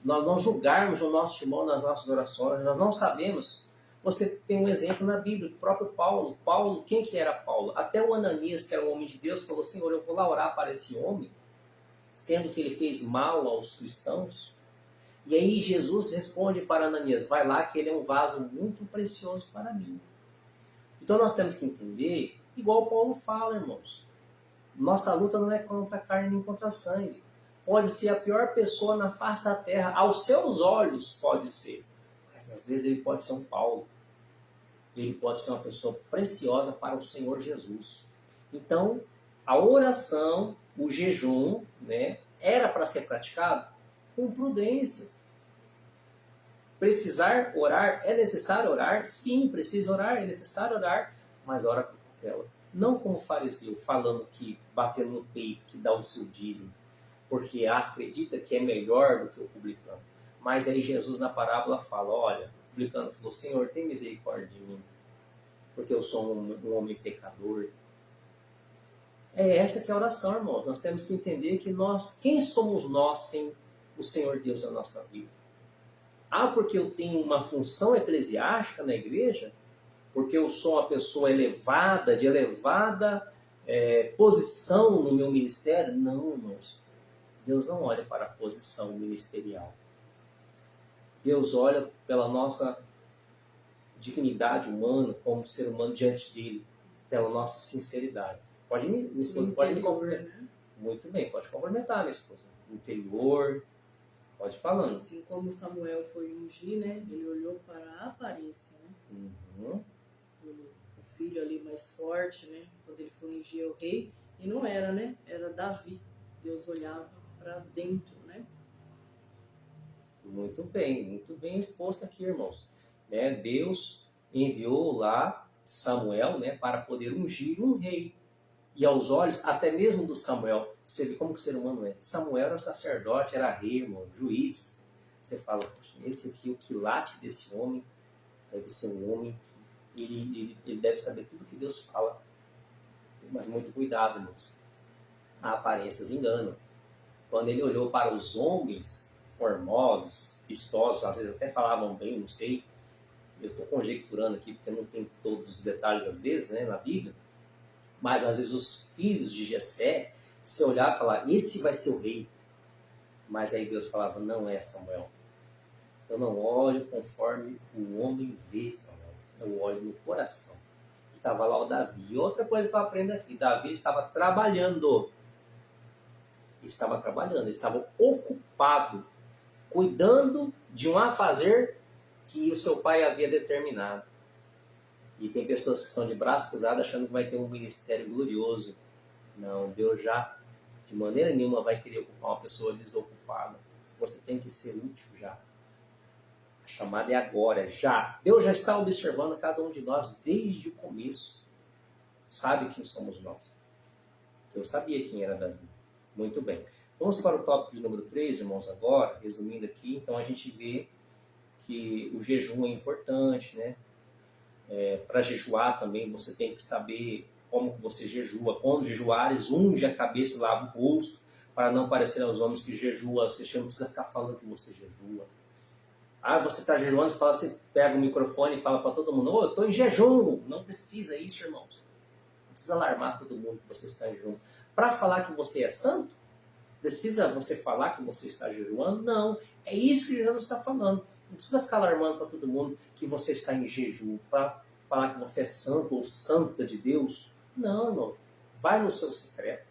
A: nós não julgarmos o nosso irmão nas nossas orações, nós não sabemos. Você tem um exemplo na Bíblia, o próprio Paulo. Paulo, quem que era Paulo? Até o Ananias, que era um homem de Deus, falou, Senhor, eu vou lá orar para esse homem, sendo que ele fez mal aos cristãos. E aí Jesus responde para Ananias, vai lá que ele é um vaso muito precioso para mim. Então nós temos que entender, igual Paulo fala, irmãos, nossa luta não é contra a carne nem contra a sangue. Pode ser a pior pessoa na face da terra, aos seus olhos pode ser, mas às vezes ele pode ser um Paulo. Ele pode ser uma pessoa preciosa para o Senhor Jesus. Então, a oração, o jejum, né, era para ser praticado com prudência. Precisar orar, é necessário orar? Sim, precisa orar, é necessário orar, mas ora com cautela. Não como fariseu, falando que, batendo no peito, que dá o seu dízimo, porque acredita que é melhor do que o publicano. Mas aí Jesus na parábola fala, olha, o publicano falou, Senhor, tem misericórdia de mim, porque eu sou um homem pecador. É essa que é a oração, irmãos. Nós temos que entender que quem somos nós sem o Senhor Deus na nossa vida? Porque eu tenho uma função eclesiástica na igreja, porque eu sou uma pessoa elevada, de elevada posição no meu ministério. Não, irmãos. Deus não olha para a posição ministerial. Deus olha pela nossa dignidade humana, como ser humano diante dele, pela nossa sinceridade. Minha esposa pode me complementar. Né? Muito bem, pode complementar, minha esposa. Interior, pode ir falando.
B: Assim como Samuel foi ungir, né? Ele olhou para a aparência, né?
A: Uhum.
B: O filho ali mais forte, né? Quando ele foi ungir o rei, e não era, né? Era Davi. Deus olhava para dentro, né?
A: Muito bem exposto aqui, irmãos. Né? Deus enviou lá Samuel, né, para poder ungir um rei. E aos olhos, até mesmo do Samuel, você vê como que o ser humano é. Samuel era sacerdote, era rei, irmão, juiz. Você fala, poxa, esse aqui, o quilate desse homem, deve ser um homem que ele deve saber tudo que Deus fala. Mas muito cuidado, irmãos. A aparências enganam. Quando ele olhou para os homens formosos, vistosos, às vezes até falavam bem, não sei. Eu estou conjecturando aqui, porque não tem todos os detalhes às vezes, né, na Bíblia. Mas às vezes os filhos de Jessé, se olhar e falar, esse vai ser o rei. Mas aí Deus falava, não é Samuel. Eu não olho conforme o homem vê, Samuel. Eu olho no coração. E estava lá o Davi. E outra coisa que eu aprendo aqui, Davi estava trabalhando. Estava ocupado, cuidando de um afazer que o seu pai havia determinado. E tem pessoas que estão de braço cruzado achando que vai ter um ministério glorioso. Não, Deus já, de maneira nenhuma, vai querer ocupar uma pessoa desocupada. Você tem que ser útil já. A chamada é agora, já. Deus já está observando cada um de nós desde o começo. Sabe quem somos nós. Deus sabia quem era Davi. Muito bem. Vamos para o tópico de número 3, irmãos, agora, resumindo aqui. Então, a gente vê que o jejum é importante, né? Para jejuar também, você tem que saber como que você jejua. Quando jejuares, unge a cabeça e lava o rosto, para não parecer aos homens que jejua. Você não precisa ficar falando que você jejua. Ah, você está jejuando, você pega o microfone e fala para todo mundo, eu estou em jejum. Não precisa isso, irmãos. Não precisa alarmar todo mundo que você está em jejum. Para falar que você é santo, precisa você falar que você está jejuando? Não. É isso que Jesus está falando. Não precisa ficar alarmando para todo mundo que você está em jejum para falar que você é santo ou santa de Deus. Não, não. Vai no seu secreto.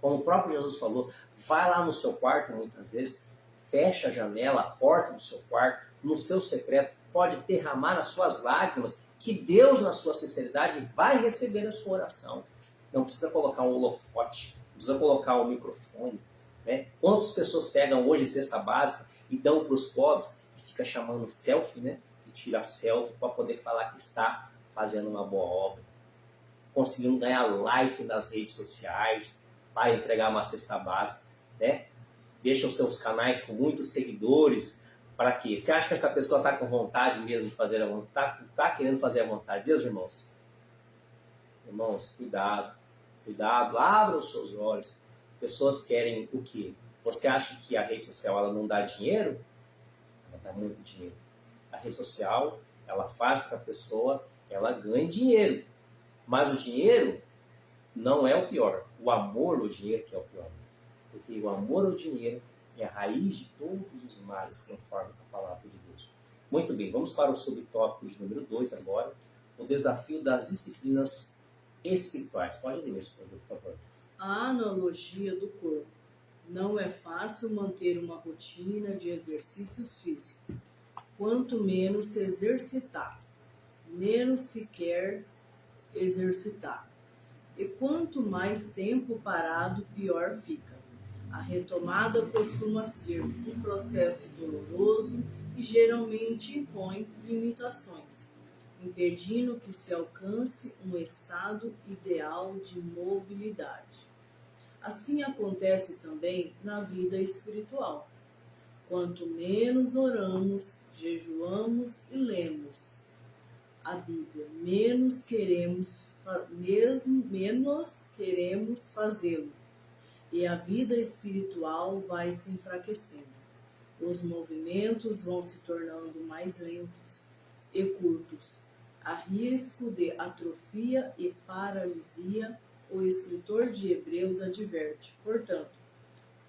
A: Como o próprio Jesus falou, vai lá no seu quarto muitas vezes, fecha a janela, a porta do seu quarto, no seu secreto, pode derramar as suas lágrimas, que Deus, na sua sinceridade, vai receber a sua oração. Não precisa colocar um holofote, não precisa colocar um microfone. Né? Quantas pessoas pegam hoje cesta básica e dão para os pobres e fica chamando selfie, né? E tira selfie para poder falar que está fazendo uma boa obra, conseguindo ganhar like nas redes sociais para entregar uma cesta básica, né? Deixa os seus canais com muitos seguidores. Para quê? Você acha que essa pessoa está com vontade mesmo de fazer a vontade? Está querendo fazer a vontade? Deus, irmãos. Irmãos, cuidado. Cuidado, abra os seus olhos. Pessoas querem o quê? Você acha que a rede social ela não dá dinheiro? Ela dá muito dinheiro. A rede social, ela faz para a pessoa, ela ganhe dinheiro. Mas o dinheiro não é o pior. O amor ao dinheiro que é o pior. Porque o amor ao dinheiro é a raiz de todos os males, conforme a palavra de Deus. Muito bem, vamos para o subtópico de número 2 agora. O desafio das disciplinas espirituais. Pode ler, esposa, por favor.
B: A analogia do corpo. Não é fácil manter uma rotina de exercícios físicos. Quanto menos se exercitar, menos se quer exercitar. E quanto mais tempo parado, pior fica. A retomada costuma ser um processo doloroso e geralmente impõe limitações, impedindo que se alcance um estado ideal de mobilidade. Assim acontece também na vida espiritual. Quanto menos oramos, jejuamos e lemos a Bíblia, menos queremos fazê-lo. E a vida espiritual vai se enfraquecendo. Os movimentos vão se tornando mais lentos e curtos. a risco de atrofia e paralisia, o escritor de Hebreus adverte, portanto,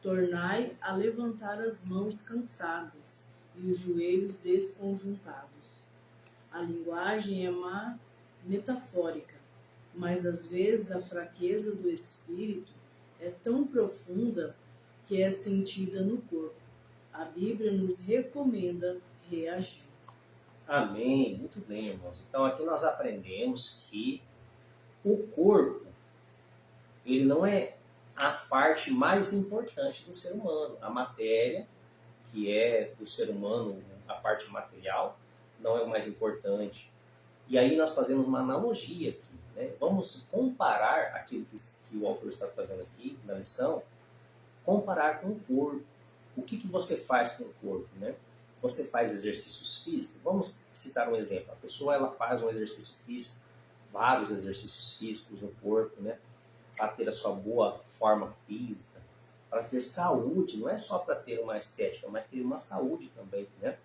B: tornai a levantar as mãos cansadas e os joelhos desconjuntados. A linguagem é metafórica, mas às vezes a fraqueza do espírito é tão profunda que é sentida no corpo. A Bíblia nos recomenda reagir.
A: Amém. Muito bem, irmãos. Então aqui nós aprendemos que o corpo, ele não é a parte mais importante do ser humano. A matéria, que é do ser humano, a parte material, não é o mais importante. E aí nós fazemos uma analogia aqui, né? Vamos comparar aquilo que o autor está fazendo aqui na lição, comparar com o corpo. O que você faz com o corpo, né? Você faz exercícios físicos? Vamos citar um exemplo. A pessoa ela faz um exercício físico, vários exercícios físicos no corpo, né? Para ter a sua boa forma física, para ter saúde, não é só para ter uma estética, mas ter uma saúde também, né?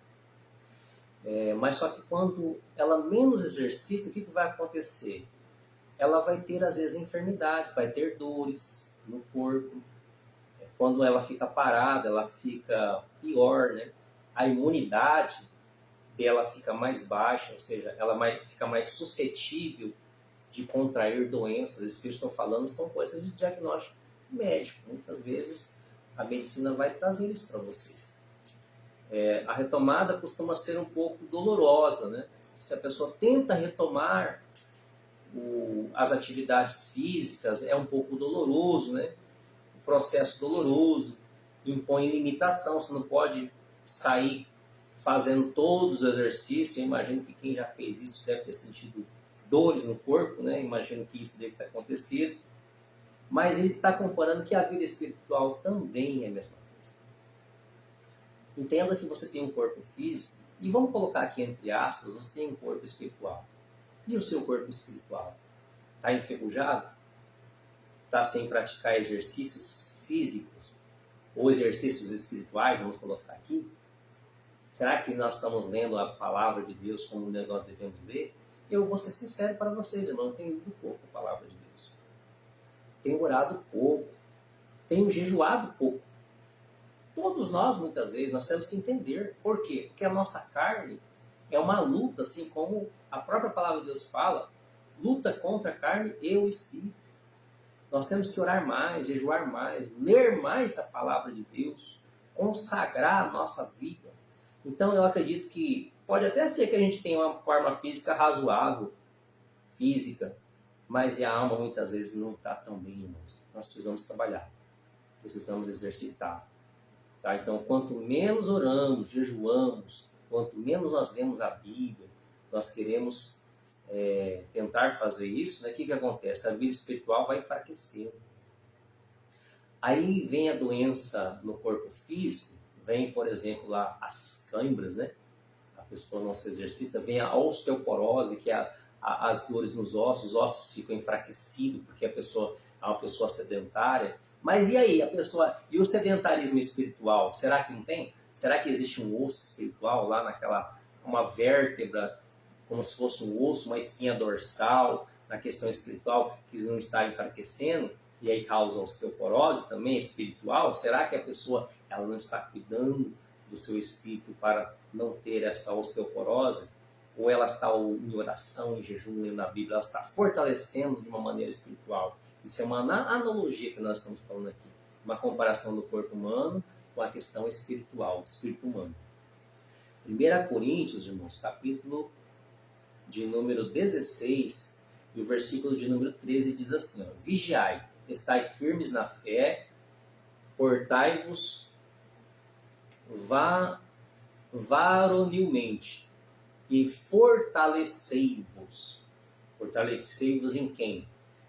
A: Mas só que quando ela menos exercita, o que vai acontecer? Ela vai ter, às vezes, enfermidades, vai ter dores no corpo. Quando ela fica parada, ela fica pior, né? A imunidade dela fica mais baixa, ou seja, ela fica mais suscetível de contrair doenças. Isso que eu estou falando são coisas de diagnóstico médico. Muitas vezes a medicina vai trazer isso para vocês. A retomada costuma ser um pouco dolorosa, né? Se a pessoa tenta retomar as atividades físicas, é um pouco doloroso, né? O processo doloroso impõe limitação, você não pode sair fazendo todos os exercícios. Eu imagino que quem já fez isso deve ter sentido dores no corpo, né? Imagino que isso deve ter acontecido. Mas ele está comparando que a vida espiritual também é a mesma coisa. Entenda que você tem um corpo físico, e vamos colocar aqui entre aspas, você tem um corpo espiritual. E o seu corpo espiritual? Está enferrujado? Está sem praticar exercícios físicos? Ou exercícios espirituais, vamos colocar aqui? Será que nós estamos lendo a palavra de Deus como nós devemos ler? Eu vou ser sincero para vocês, irmão, eu tenho lido pouco a palavra de Deus. Tenho orado pouco. Tenho jejuado pouco. Todos nós, muitas vezes, nós temos que entender. Por quê? Porque a nossa carne é uma luta, assim como a própria palavra de Deus fala, luta contra a carne e o espírito. Nós temos que orar mais, jejuar mais, ler mais a palavra de Deus, consagrar a nossa vida. Então eu acredito que pode até ser que a gente tenha uma forma física razoável, mas a alma muitas vezes não está tão bem, irmãos. Nós precisamos trabalhar, precisamos exercitar. Tá? Então, quanto menos oramos, jejuamos, quanto menos nós lemos a Bíblia, nós queremos tentar fazer isso, né? O que acontece? A vida espiritual vai enfraquecendo. Aí vem a doença no corpo físico, vem, por exemplo, lá as câimbras, né? A pessoa não se exercita, vem a osteoporose, que é as dores nos ossos, os ossos ficam enfraquecidos porque a pessoa é uma pessoa sedentária. Mas e aí, e o sedentarismo espiritual? Será que não tem? Será que existe um osso espiritual lá uma vértebra, como se fosse um osso, uma espinha dorsal, na questão espiritual, que não está enfraquecendo, e aí causa osteoporose também espiritual? Será que a pessoa ela não está cuidando do seu espírito para não ter essa osteoporose? Ou ela está em oração, em jejum, lendo a Bíblia, ela está fortalecendo de uma maneira espiritual? Isso é uma analogia que nós estamos falando aqui, uma comparação do corpo humano com a questão espiritual, do espírito humano. 1 Coríntios, irmãos, capítulo de número 16, e o versículo de número 13 diz assim, ó, vigiai, estai firmes na fé, portai-vos varonilmente e fortalecei-vos. Fortalecei-vos em quem?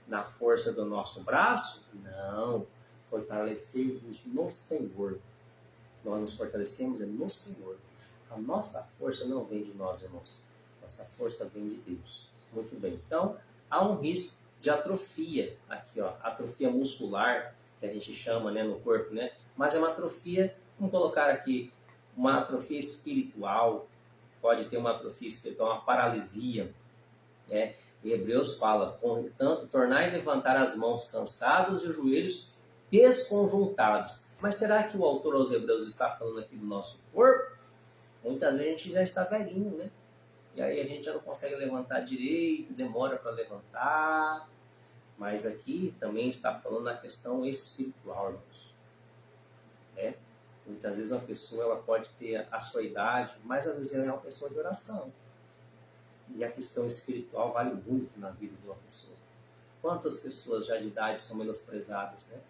A: Na força do nosso braço? Não. Fortalecei-vos no Senhor. Nós nos fortalecemos no Senhor. A nossa força não vem de nós, irmãos. Nossa força vem de Deus. Muito bem. Então, há um risco de atrofia aqui, ó, atrofia muscular, que a gente chama, né, no corpo, né? Mas é uma atrofia, vamos colocar aqui, uma atrofia espiritual. Pode ter uma atrofia espiritual, uma paralisia. E Hebreus fala, portanto, tornai a levantar as mãos cansados e os joelhos desconjuntados. Mas será que o autor aos Hebreus está falando aqui do nosso corpo? Muitas vezes a gente já está velhinho, né? E aí a gente já não consegue levantar direito, demora para levantar. Mas aqui também está falando da questão espiritual, irmãos. Muitas vezes uma pessoa ela pode ter a sua idade, mas às vezes ela é uma pessoa de oração. E a questão espiritual vale muito na vida de uma pessoa. Quantas pessoas já de idade são menosprezadas, né?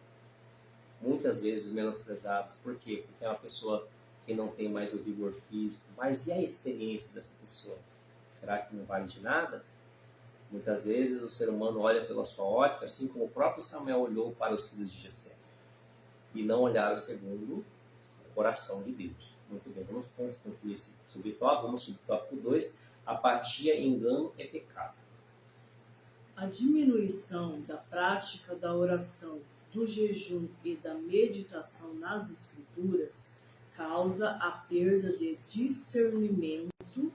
A: Muitas vezes menosprezadas. Por quê? Porque é uma pessoa que não tem mais o vigor físico. Mas e a experiência dessa pessoa? Será que não vale de nada? Muitas vezes o ser humano olha pela sua ótica, assim como o próprio Samuel olhou para os filhos de Jessé. E não olharam segundo o coração de Deus. Muito bem, vamos concluir esse subtópico. Vamos ao subtópico 2. Apatia, engano e pecado.
B: A diminuição da prática da oração, do jejum e da meditação nas Escrituras causa a perda de discernimento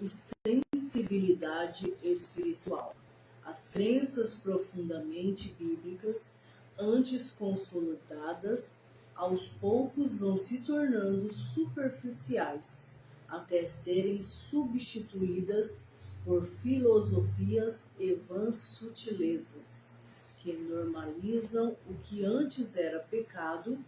B: e sensibilidade espiritual. As crenças profundamente bíblicas, antes consolidadas, aos poucos vão se tornando superficiais, até serem substituídas por filosofias e vãs sutilezas, que normalizam o que antes era pecado.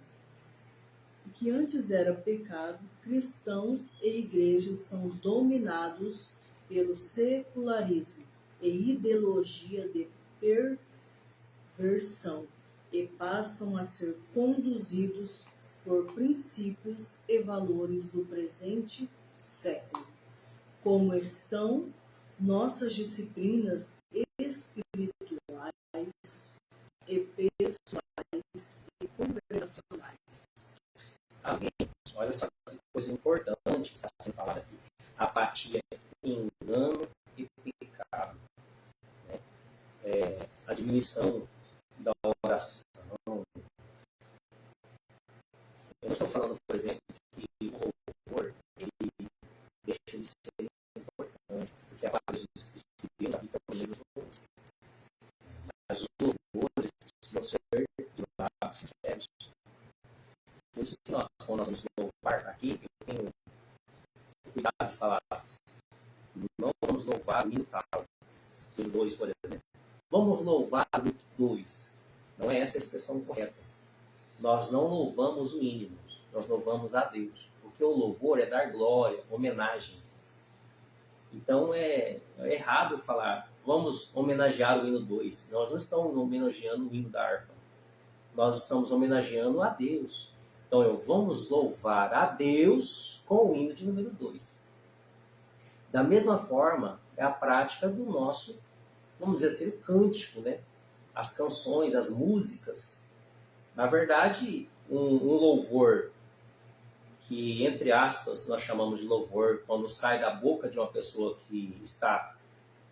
B: Cristãos e igrejas são dominados pelo secularismo e ideologia de perversão e passam a ser conduzidos por princípios e valores do presente século. Como estão nossas disciplinas espirituais e pessoais e congregacionais.
A: Amém. Olha só que coisa importante que está sendo falada aqui. Apatia, engano e pecado. A diminuição da oração. Eu não estou falando, por exemplo, que o louvor ele deixa de ser importante, porque há vários disciplinas que estão nos louvores. Mas os louvores precisam ser privados, sinceros. Por isso que quando nós vamos louvar aqui, eu tenho cuidado de falar, não vamos louvar o hino tal, o 2, por exemplo. Vamos louvar o 2. Não é essa a expressão correta. Nós não louvamos o hino, nós louvamos a Deus. Porque o louvor é dar glória, homenagem. Então é errado falar, vamos homenagear o hino 2. Nós não estamos homenageando o hino da harpa. Nós estamos homenageando a Deus. Então, vamos louvar a Deus com o hino de número 2. Da mesma forma, é a prática do nosso, vamos dizer assim, o cântico, né? As canções, as músicas. Na verdade, um louvor que, entre aspas, nós chamamos de louvor, quando sai da boca de uma pessoa que está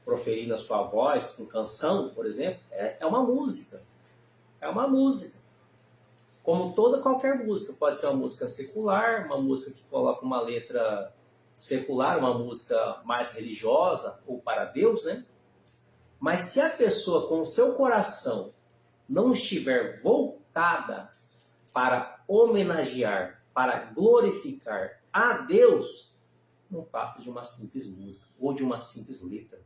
A: proferindo a sua voz, com canção, por exemplo, é uma música. É uma música. Como qualquer música. Pode ser uma música secular, uma música que coloca uma letra secular, uma música mais religiosa, ou para Deus, né? Mas se a pessoa com o seu coração não estiver voltada para homenagear, para glorificar a Deus, não passa de uma simples música ou de uma simples letra.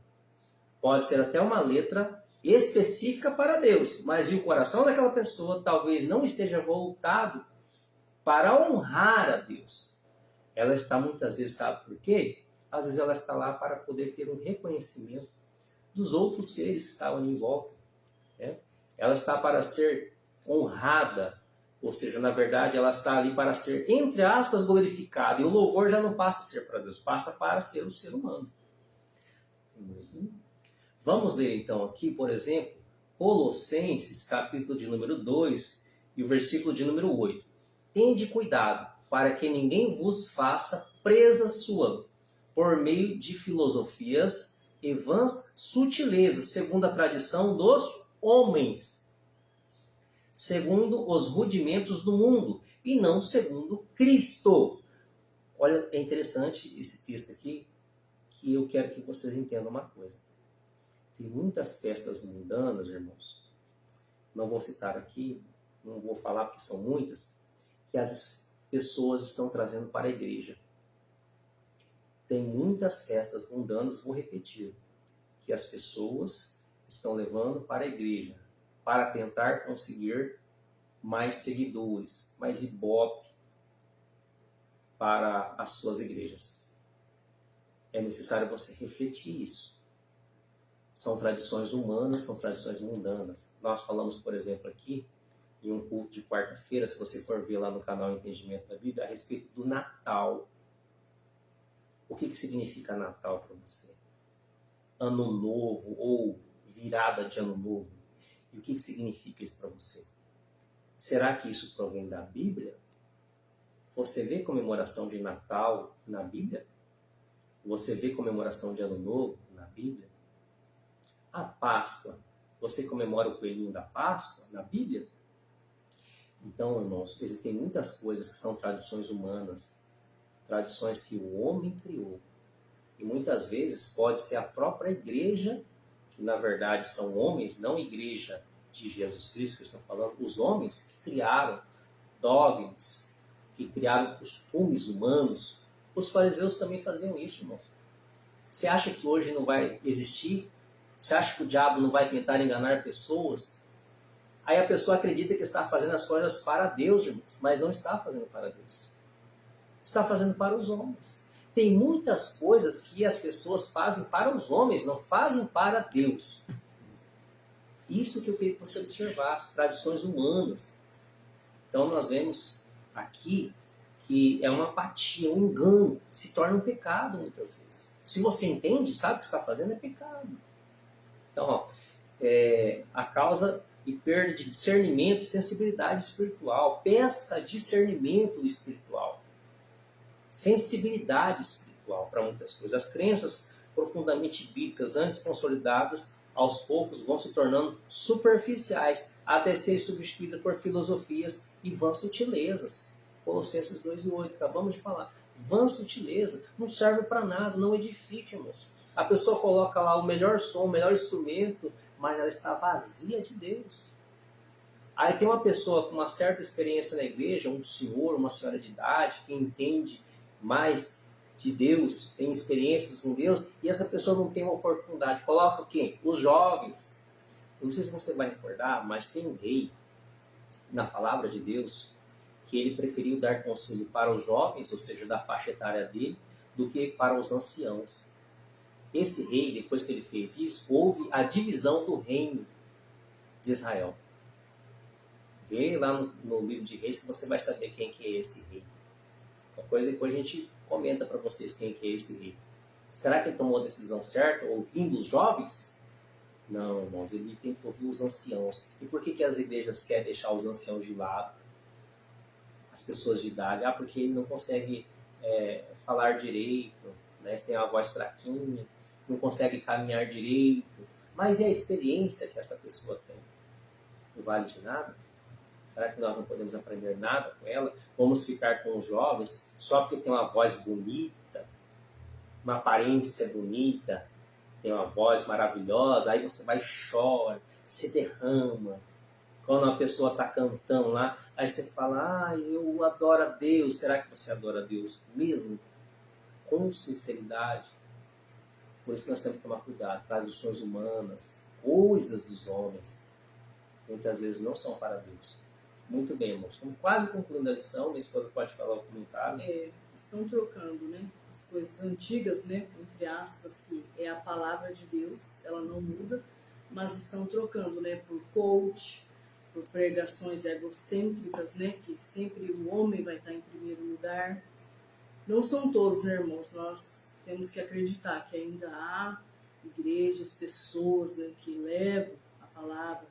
A: Pode ser até uma letra específica para Deus, mas o coração daquela pessoa talvez não esteja voltado para honrar a Deus. Ela está muitas vezes, sabe por quê? Às vezes ela está lá para poder ter um reconhecimento dos outros seres que estavam ali em volta. Né? Ela está para ser honrada, ou seja, na verdade ela está ali para ser, entre aspas, glorificada. E o louvor já não passa a ser para Deus, passa para ser o ser humano. Vamos ler então aqui, por exemplo, Colossenses, capítulo de número 2 e o versículo de número 8. Tende cuidado para que ninguém vos faça presa sua, por meio de filosofias e vãs sutilezas, segundo a tradição dos homens, segundo os rudimentos do mundo, e não segundo Cristo. Olha, é interessante esse texto aqui, que eu quero que vocês entendam uma coisa. Tem muitas festas mundanas, irmãos. Não vou citar aqui, não vou falar porque são muitas, que as pessoas estão trazendo para a igreja. Tem muitas festas mundanas, vou repetir, que as pessoas estão levando para a igreja para tentar conseguir mais seguidores, mais ibope para as suas igrejas. É necessário você refletir isso. São tradições humanas, são tradições mundanas. Nós falamos, por exemplo, aqui, em um culto de quarta-feira, se você for ver lá no canal Entendimento da Bíblia, a respeito do Natal. O que significa Natal para você? Ano Novo ou virada de Ano Novo? E o que significa isso para você? Será que isso provém da Bíblia? Você vê comemoração de Natal na Bíblia? Você vê comemoração de Ano Novo na Bíblia? A Páscoa, você comemora o coelhinho da Páscoa na Bíblia? Então, irmãos, existem muitas coisas que são tradições humanas, tradições que o homem criou. E muitas vezes pode ser a própria igreja, que na verdade são homens, não igreja de Jesus Cristo que eu estou falando, os homens que criaram dogmas, que criaram costumes humanos. Os fariseus também faziam isso, irmãos. Você acha que hoje não vai existir? Você acha que o diabo não vai tentar enganar pessoas? Aí a pessoa acredita que está fazendo as coisas para Deus, irmãos, mas não está fazendo para Deus. Está fazendo para os homens. Tem muitas coisas que as pessoas fazem para os homens, não fazem para Deus. Isso que eu queria que você observasse, tradições humanas. Então nós vemos aqui que é uma apatia, um engano, se torna um pecado muitas vezes. Se você entende, sabe o que está fazendo, é pecado. Então, a causa e perda de discernimento e sensibilidade espiritual. Peça discernimento espiritual. Sensibilidade espiritual para muitas coisas. As crenças profundamente bíblicas, antes consolidadas, aos poucos vão se tornando superficiais, até ser substituídas por filosofias e vãs sutilezas. Colossenses 2:8, acabamos de falar. Vã sutileza, não serve para nada, não edifica, irmãos. A pessoa coloca lá o melhor som, o melhor instrumento, mas ela está vazia de Deus. Aí tem uma pessoa com uma certa experiência na igreja, um senhor, uma senhora de idade, que entende mais de Deus, tem experiências com Deus, e essa pessoa não tem uma oportunidade. Coloca o quê? Os jovens. Eu não sei se você vai recordar, mas tem um rei na palavra de Deus que ele preferiu dar conselho para os jovens, ou seja, da faixa etária dele, do que para os anciãos. Esse rei, depois que ele fez isso, houve a divisão do reino de Israel. Vê lá no livro de Reis que você vai saber quem que é esse rei. Uma coisa depois a gente comenta para vocês quem que é esse rei. Será que ele tomou a decisão certa, ouvindo os jovens? Não, irmãos, ele tem que ouvir os anciãos. E por que as igrejas querem deixar os anciãos de lado? As pessoas de idade. Porque ele não consegue falar direito, né? Tem uma voz fraquinha, não consegue caminhar direito. Mas é a experiência que essa pessoa tem. Não vale de nada? Será que nós não podemos aprender nada com ela? Vamos ficar com os jovens só porque tem uma voz bonita, uma aparência bonita, tem uma voz maravilhosa, aí você vai e chora, se derrama. Quando uma pessoa está cantando lá, aí você fala, eu adoro a Deus. Será que você adora a Deus mesmo? Com sinceridade? Por isso que nós temos que tomar cuidado. Tradições humanas, coisas dos homens, muitas vezes não são para Deus. Muito bem, irmãos. Estamos quase concluindo a lição. Minha esposa pode falar o comentário.
B: Estão trocando, né? As coisas antigas, né? Entre aspas, que é a palavra de Deus, ela não muda, mas estão trocando, né? Por coach, por pregações egocêntricas, né? Que sempre o homem vai estar em primeiro lugar. Não são todos, né, irmãos? Nós temos que acreditar que ainda há igrejas, pessoas, né, que levam a palavra,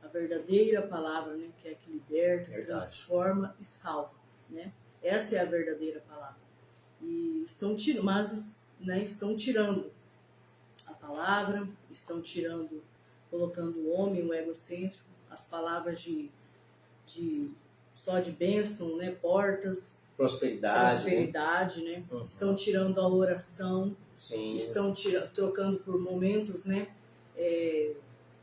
B: a verdadeira palavra, né, que é que liberta, transforma e salva, né? Essa é a verdadeira palavra. E estão tirando a palavra, estão tirando, colocando o homem, o egocêntrico, as palavras só de bênção, né, portas, prosperidade, né? Uhum. Estão tirando a oração, estão trocando por momentos, né,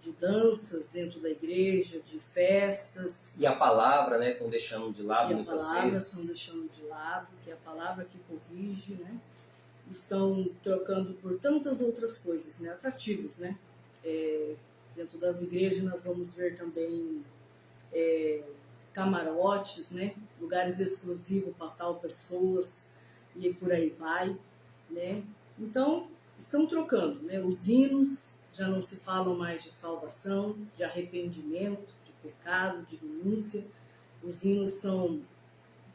B: de danças dentro da igreja, de festas.
A: E a palavra, né, estão deixando de lado muitas vezes.
B: E a palavra estão deixando de lado, que é a palavra que corrige, né? Estão trocando por tantas outras coisas, né, atrativas, né? Dentro das igrejas nós vamos ver também camarotes, né? Lugares exclusivos para tal pessoas e por aí vai, né? Então estão trocando, né? Os hinos já não se falam mais de salvação, de arrependimento, de pecado, de renúncia. Os hinos são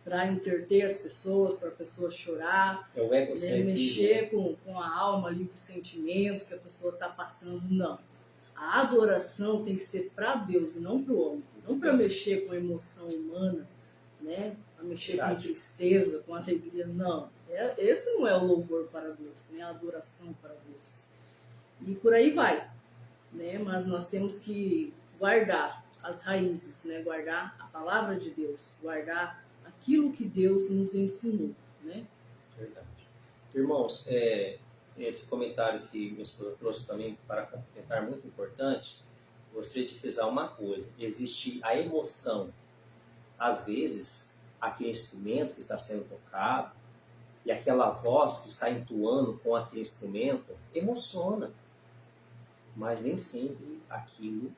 B: para entreter as pessoas, para a pessoa chorar,
A: É o egocentrismo,
B: mexer com a alma ali, com o sentimento que a pessoa está passando. Não. A adoração tem que ser para Deus e não para o homem. Não para mexer com a emoção humana, né? Para mexer com tristeza, com alegria. Não. Esse não é o louvor para Deus, né? A adoração para Deus. E por aí vai, né? Mas nós temos que guardar as raízes, né? Guardar a palavra de Deus, guardar aquilo que Deus nos ensinou, né?
A: Verdade. Irmãos, esse comentário que minha esposa trouxe também para complementar, muito importante, gostaria de frisar uma coisa. Existe a emoção. Às vezes, aquele instrumento que está sendo tocado e aquela voz que está entoando com aquele instrumento emociona. Mas nem sempre aquilo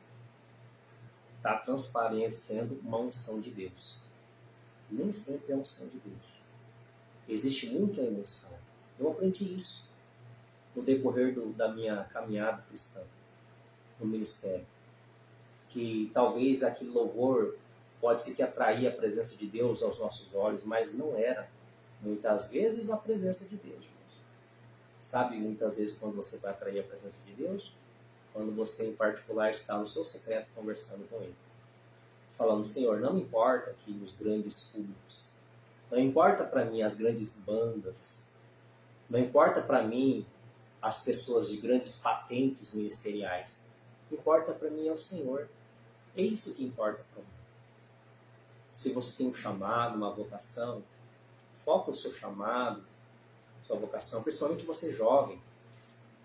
A: está transparecendo uma unção de Deus. Nem sempre é a unção de Deus. Existe muita emoção. Eu aprendi isso no decorrer da minha caminhada cristã, no ministério. Que talvez aquele louvor pode ser que atraía a presença de Deus aos nossos olhos, mas não era, muitas vezes, a presença de Deus. Sabe, muitas vezes, quando você vai atrair a presença de Deus, quando você, em particular, está no seu secreto conversando com Ele. Falando, Senhor, não me importa aqui os grandes públicos, não importa para mim as grandes bandas, não importa para mim as pessoas de grandes patentes ministeriais, o que importa para mim é o Senhor. É isso que importa para mim. Se você tem um chamado, uma vocação, foca o seu chamado, sua vocação, principalmente você jovem,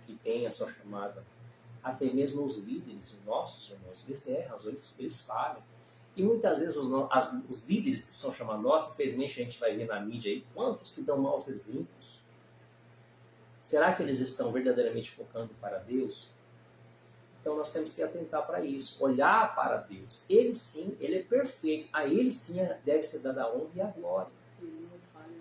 A: que tem a sua chamada. Até mesmo os líderes, os nossos irmãos, eles erram, eles falham. E muitas vezes os líderes que são chamados, nossa, infelizmente a gente vai ver na mídia aí, quantos que dão maus exemplos. Será que eles estão verdadeiramente focando para Deus? Então nós temos que atentar para isso, olhar para Deus. Ele sim, Ele é perfeito. A Ele sim deve ser dada a honra e a glória.
B: Ele não falha.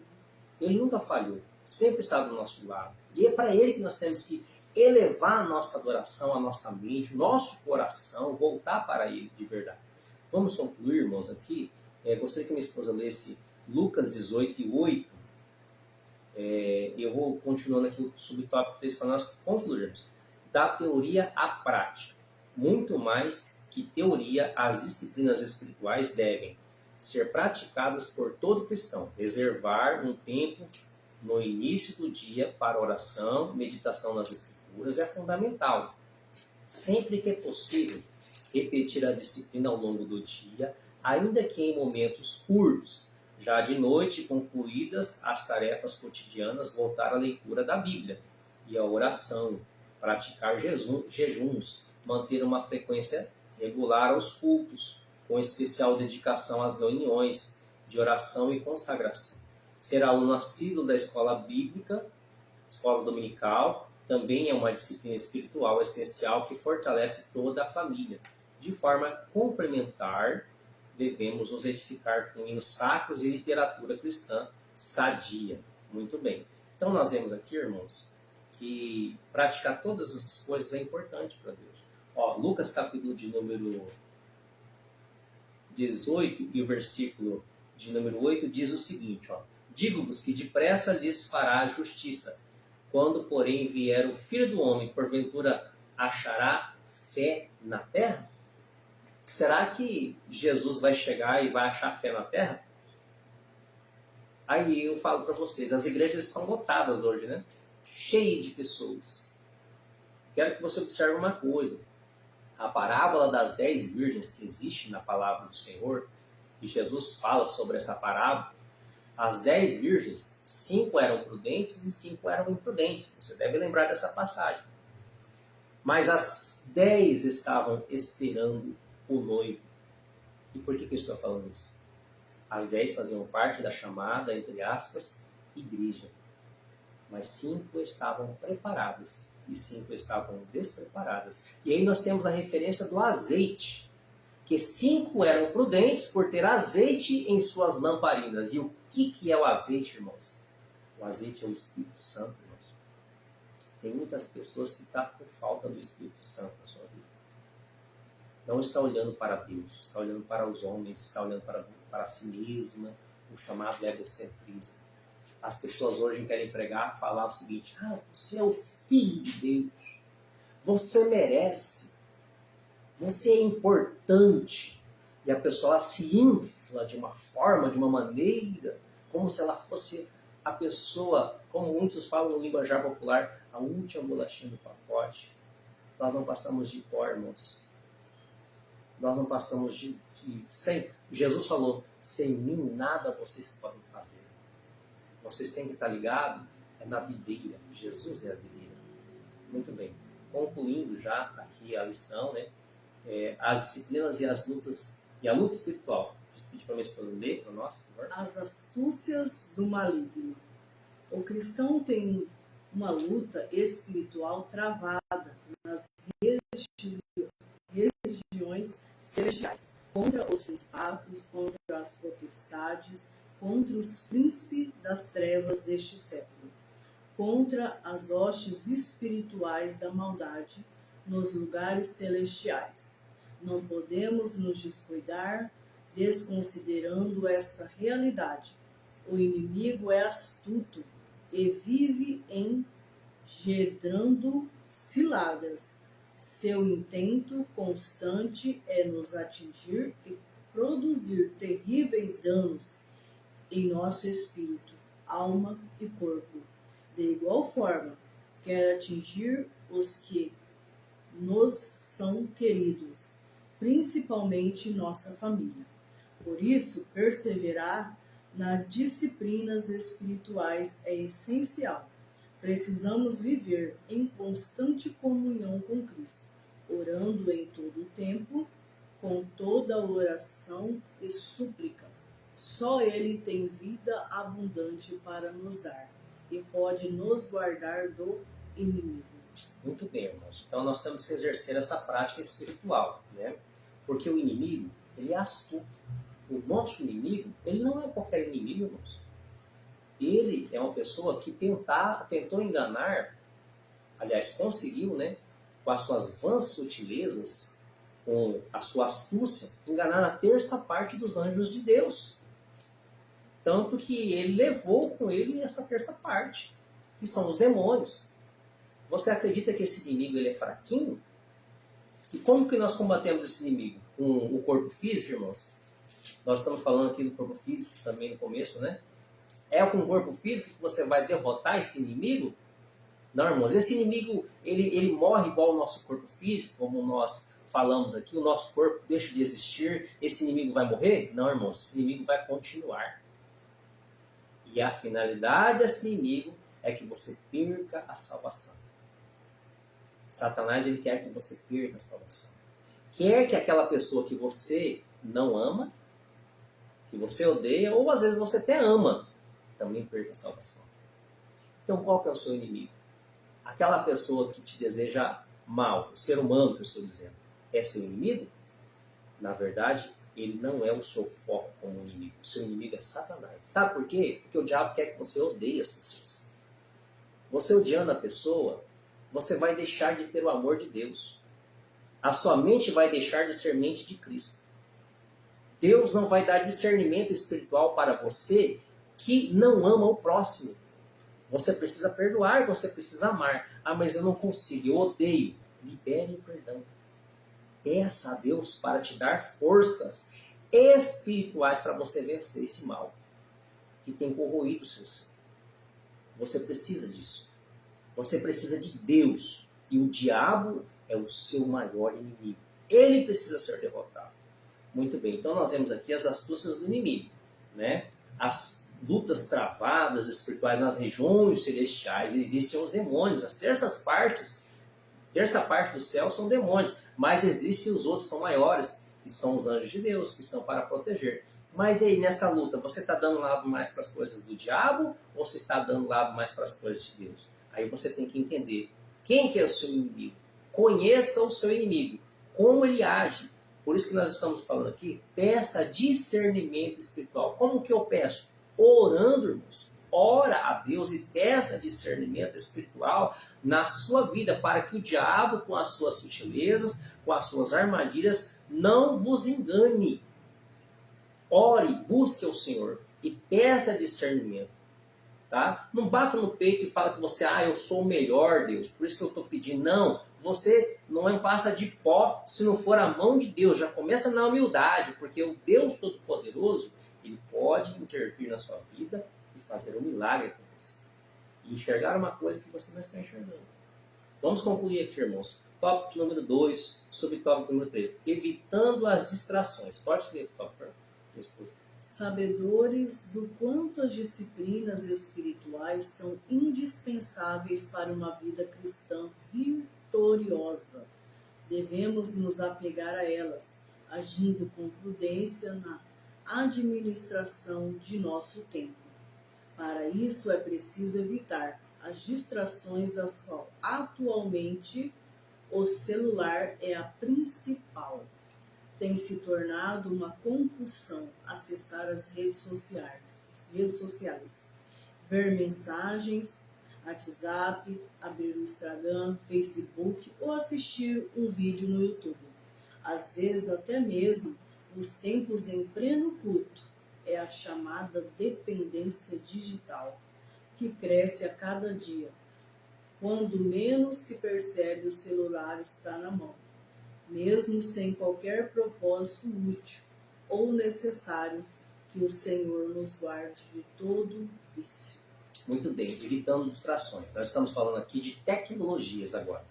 A: Ele nunca falhou, sempre está do nosso lado. E é para Ele que nós temos que elevar a nossa adoração, a nossa mente, o nosso coração, voltar para Ele de verdade. Vamos concluir, irmãos, aqui. Gostaria que minha esposa lesse Lucas 18:8. Eu vou continuando aqui o subtópico 3 para nós concluirmos. Da teoria à prática. Muito mais que teoria, as disciplinas espirituais devem ser praticadas por todo cristão. Reservar um tempo no início do dia para oração, meditação nas escrituras é fundamental. Sempre que é possível, repetir a disciplina ao longo do dia, ainda que em momentos curtos. Já de noite, concluídas as tarefas cotidianas, voltar à leitura da Bíblia e à oração, praticar jejuns, manter uma frequência regular aos cultos, com especial dedicação às reuniões de oração e consagração. Ser aluno assíduo da escola bíblica, escola dominical, também é uma disciplina espiritual essencial que fortalece toda a família. De forma complementar, devemos nos edificar com hinos sacros e literatura cristã sadia. Muito bem. Então nós vemos aqui, irmãos, que praticar todas essas coisas é importante para Deus. Lucas capítulo de número 18 e o versículo de número 8 diz o seguinte, digo-vos que depressa lhes fará justiça. Quando, porém, vier o Filho do Homem, porventura achará fé na terra? Será que Jesus vai chegar e vai achar fé na terra? Aí eu falo para vocês, as igrejas estão lotadas hoje, né? Cheias de pessoas. Quero que você observe uma coisa. A parábola das 10 virgens que existe na palavra do Senhor, e Jesus fala sobre essa parábola, as 10 virgens, 5 eram prudentes e 5 eram imprudentes. Você deve lembrar dessa passagem. mas as 10 estavam esperando o noivo. E por que eu estou falando isso? As 10 faziam parte da chamada, entre aspas, igreja. Mas 5 estavam preparadas e 5 estavam despreparadas. E aí nós temos a referência do azeite, que 5 eram prudentes por ter azeite em suas lamparinas. E o que é o azeite, irmãos? O azeite é o Espírito Santo, irmãos. Tem muitas pessoas que estão por falta do Espírito Santo na sua vida. Não está olhando para Deus, está olhando para os homens, está olhando para si mesma, o chamado egocentrismo. As pessoas hoje querem pregar, falar o seguinte: você é o filho de Deus, você merece, você é importante. E a pessoa se infla de uma forma, de uma maneira, como se ela fosse a pessoa, como muitos falam no linguajar popular, a última bolachinha do pacote. Nós não passamos de pó, irmãos. Nós não passamos sem. Jesus falou: sem mim nada vocês podem fazer. Vocês têm que estar ligados na videira. Jesus é a videira. Muito bem. Concluindo já aqui a lição, né? As disciplinas e as lutas, e a luta espiritual. Pedir para o ler para nós, por favor.
B: As astúcias do maligno. O cristão tem uma luta espiritual travada nas regiões celestiais, contra os principados, contra as potestades, contra os príncipes das trevas deste século, contra as hostes espirituais da maldade nos lugares celestiais. Não podemos nos descuidar, desconsiderando esta realidade. O inimigo é astuto e vive engendrando ciladas. Seu intento constante é nos atingir e produzir terríveis danos em nosso espírito, alma e corpo. De igual forma, quer atingir os que nos são queridos, principalmente nossa família. Por isso, perseverar nas disciplinas espirituais é essencial. Precisamos viver em constante comunhão com Cristo, orando em todo o tempo, com toda oração e súplica. Só Ele tem vida abundante para nos dar e pode nos guardar do inimigo.
A: Muito bem, irmãos. Então nós temos que exercer essa prática espiritual, né? Porque o inimigo, ele é astuto. O nosso inimigo, ele não é qualquer inimigo, irmãos. Ele é uma pessoa que tentou enganar, aliás, conseguiu, né, com as suas vãs sutilezas, com a sua astúcia, enganar a terça parte dos anjos de Deus. Tanto que ele levou com ele essa terça parte, que são os demônios. Você acredita que esse inimigo ele é fraquinho? E como que nós combatemos esse inimigo? Com o corpo físico, irmãos? Nós estamos falando aqui do corpo físico também no começo, né? É com o corpo físico que você vai derrotar esse inimigo? Não, irmãos. Esse inimigo, ele morre igual o nosso corpo físico, como nós falamos aqui. O nosso corpo deixa de existir. Esse inimigo vai morrer? Não, irmãos. Esse inimigo vai continuar. E a finalidade desse inimigo é que você perca a salvação. Satanás, ele quer que você perca a salvação. Quer que aquela pessoa que você não ama, que você odeia, ou às vezes você até ama, também perca a salvação. Então qual que é o seu inimigo? Aquela pessoa que te deseja mal, o ser humano que eu estou dizendo, é seu inimigo? Na verdade, ele não é o seu foco como inimigo. O seu inimigo é Satanás. Sabe por quê? Porque o diabo quer que você odeie as pessoas. Você odiando a pessoa, você vai deixar de ter o amor de Deus. A sua mente vai deixar de ser mente de Cristo. Deus não vai dar discernimento espiritual para você que não ama o próximo. Você precisa perdoar, você precisa amar. Ah, mas eu não consigo, eu odeio. Libere o perdão. Peça a Deus para te dar forças espirituais para você vencer esse mal que tem corroído o seu ser. Você precisa disso. Você precisa de Deus. E o diabo é o seu maior inimigo. Ele precisa ser derrotado. Muito bem, então nós vemos aqui as astúcias do inimigo, né? As lutas travadas espirituais nas regiões celestiais. Existem os demônios, as terças partes Terça parte do céu são demônios, mas existem os outros, são maiores, que são os anjos de Deus, que estão para proteger. Mas aí, nessa luta, você está dando lado mais para as coisas do diabo ou você está dando lado mais para as coisas de Deus? Aí você tem que entender quem que é o seu inimigo. Conheça o seu inimigo, como ele age. Por isso que nós estamos falando aqui, peça discernimento espiritual. Como que eu peço? Orando, irmãos. Ora a Deus e peça discernimento espiritual na sua vida, para que o diabo, com as suas sutilezas, com as suas armadilhas, não vos engane. Ore, busque o Senhor e peça discernimento. Tá? Não bata no peito e fala que você, eu sou o melhor, Deus, por isso que eu estou pedindo. Não, você não é um passa de pó se não for a mão de Deus. Já começa na humildade, porque o Deus Todo-Poderoso, ele pode intervir na sua vida e fazer um milagre acontecer. E enxergar uma coisa que você não está enxergando. Vamos concluir aqui, irmãos. Tópico número 2, subtópico número 3. Evitando as distrações. Pode ler, por favor, minha esposa.
B: Sabedores do quanto as disciplinas espirituais são indispensáveis para uma vida cristã vitoriosa. Devemos nos apegar a elas, agindo com prudência na administração de nosso tempo. Para isso é preciso evitar as distrações das quais atualmente o celular é a principal. Tem se tornado uma compulsão acessar as redes sociais, ver mensagens, WhatsApp, abrir o Instagram, Facebook ou assistir um vídeo no YouTube. Às vezes até mesmo os tempos em pleno culto é a chamada dependência digital, que cresce a cada dia. Quando menos se percebe, o celular está na mão, mesmo sem qualquer propósito útil ou necessário. Que o Senhor nos guarde de todo vício.
A: Muito bem, evitando distrações. Nós estamos falando aqui de tecnologias agora,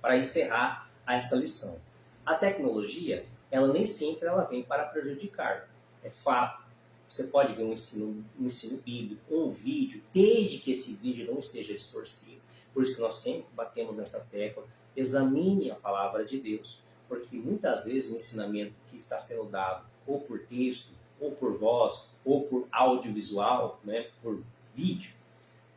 A: para encerrar esta lição. A tecnologia, ela nem sempre ela vem para prejudicar. É fato. Você pode ver um ensino bíblico, um vídeo, desde que esse vídeo não esteja distorcido. Por isso que nós sempre batemos nessa tecla. Examine a palavra de Deus. Porque muitas vezes o ensinamento que está sendo dado, ou por texto, ou por voz, ou por audiovisual, né, por vídeo,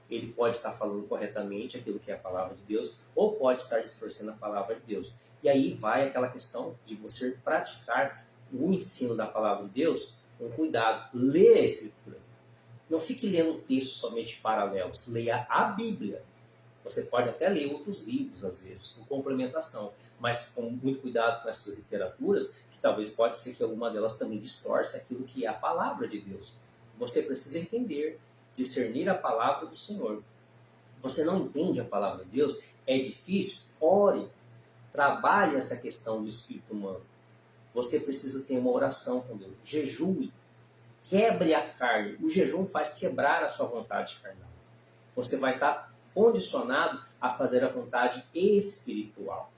A: ele pode estar falando corretamente aquilo que é a palavra de Deus, ou pode estar distorcendo a palavra de Deus. E aí vai aquela questão de você praticar o ensino da palavra de Deus com cuidado. Leia a Escritura. Não fique lendo textos somente paralelos. Leia a Bíblia. Você pode até ler outros livros, às vezes, com complementação, mas com muito cuidado com essas literaturas, que talvez pode ser que alguma delas também distorce aquilo que é a palavra de Deus. Você precisa entender, discernir a palavra do Senhor. Você não entende a palavra de Deus? É difícil? Ore. Trabalhe essa questão do espírito humano. Você precisa ter uma oração com Deus. Jejue. Quebre a carne. O jejum faz quebrar a sua vontade carnal. Você vai estar condicionado a fazer a vontade espiritual.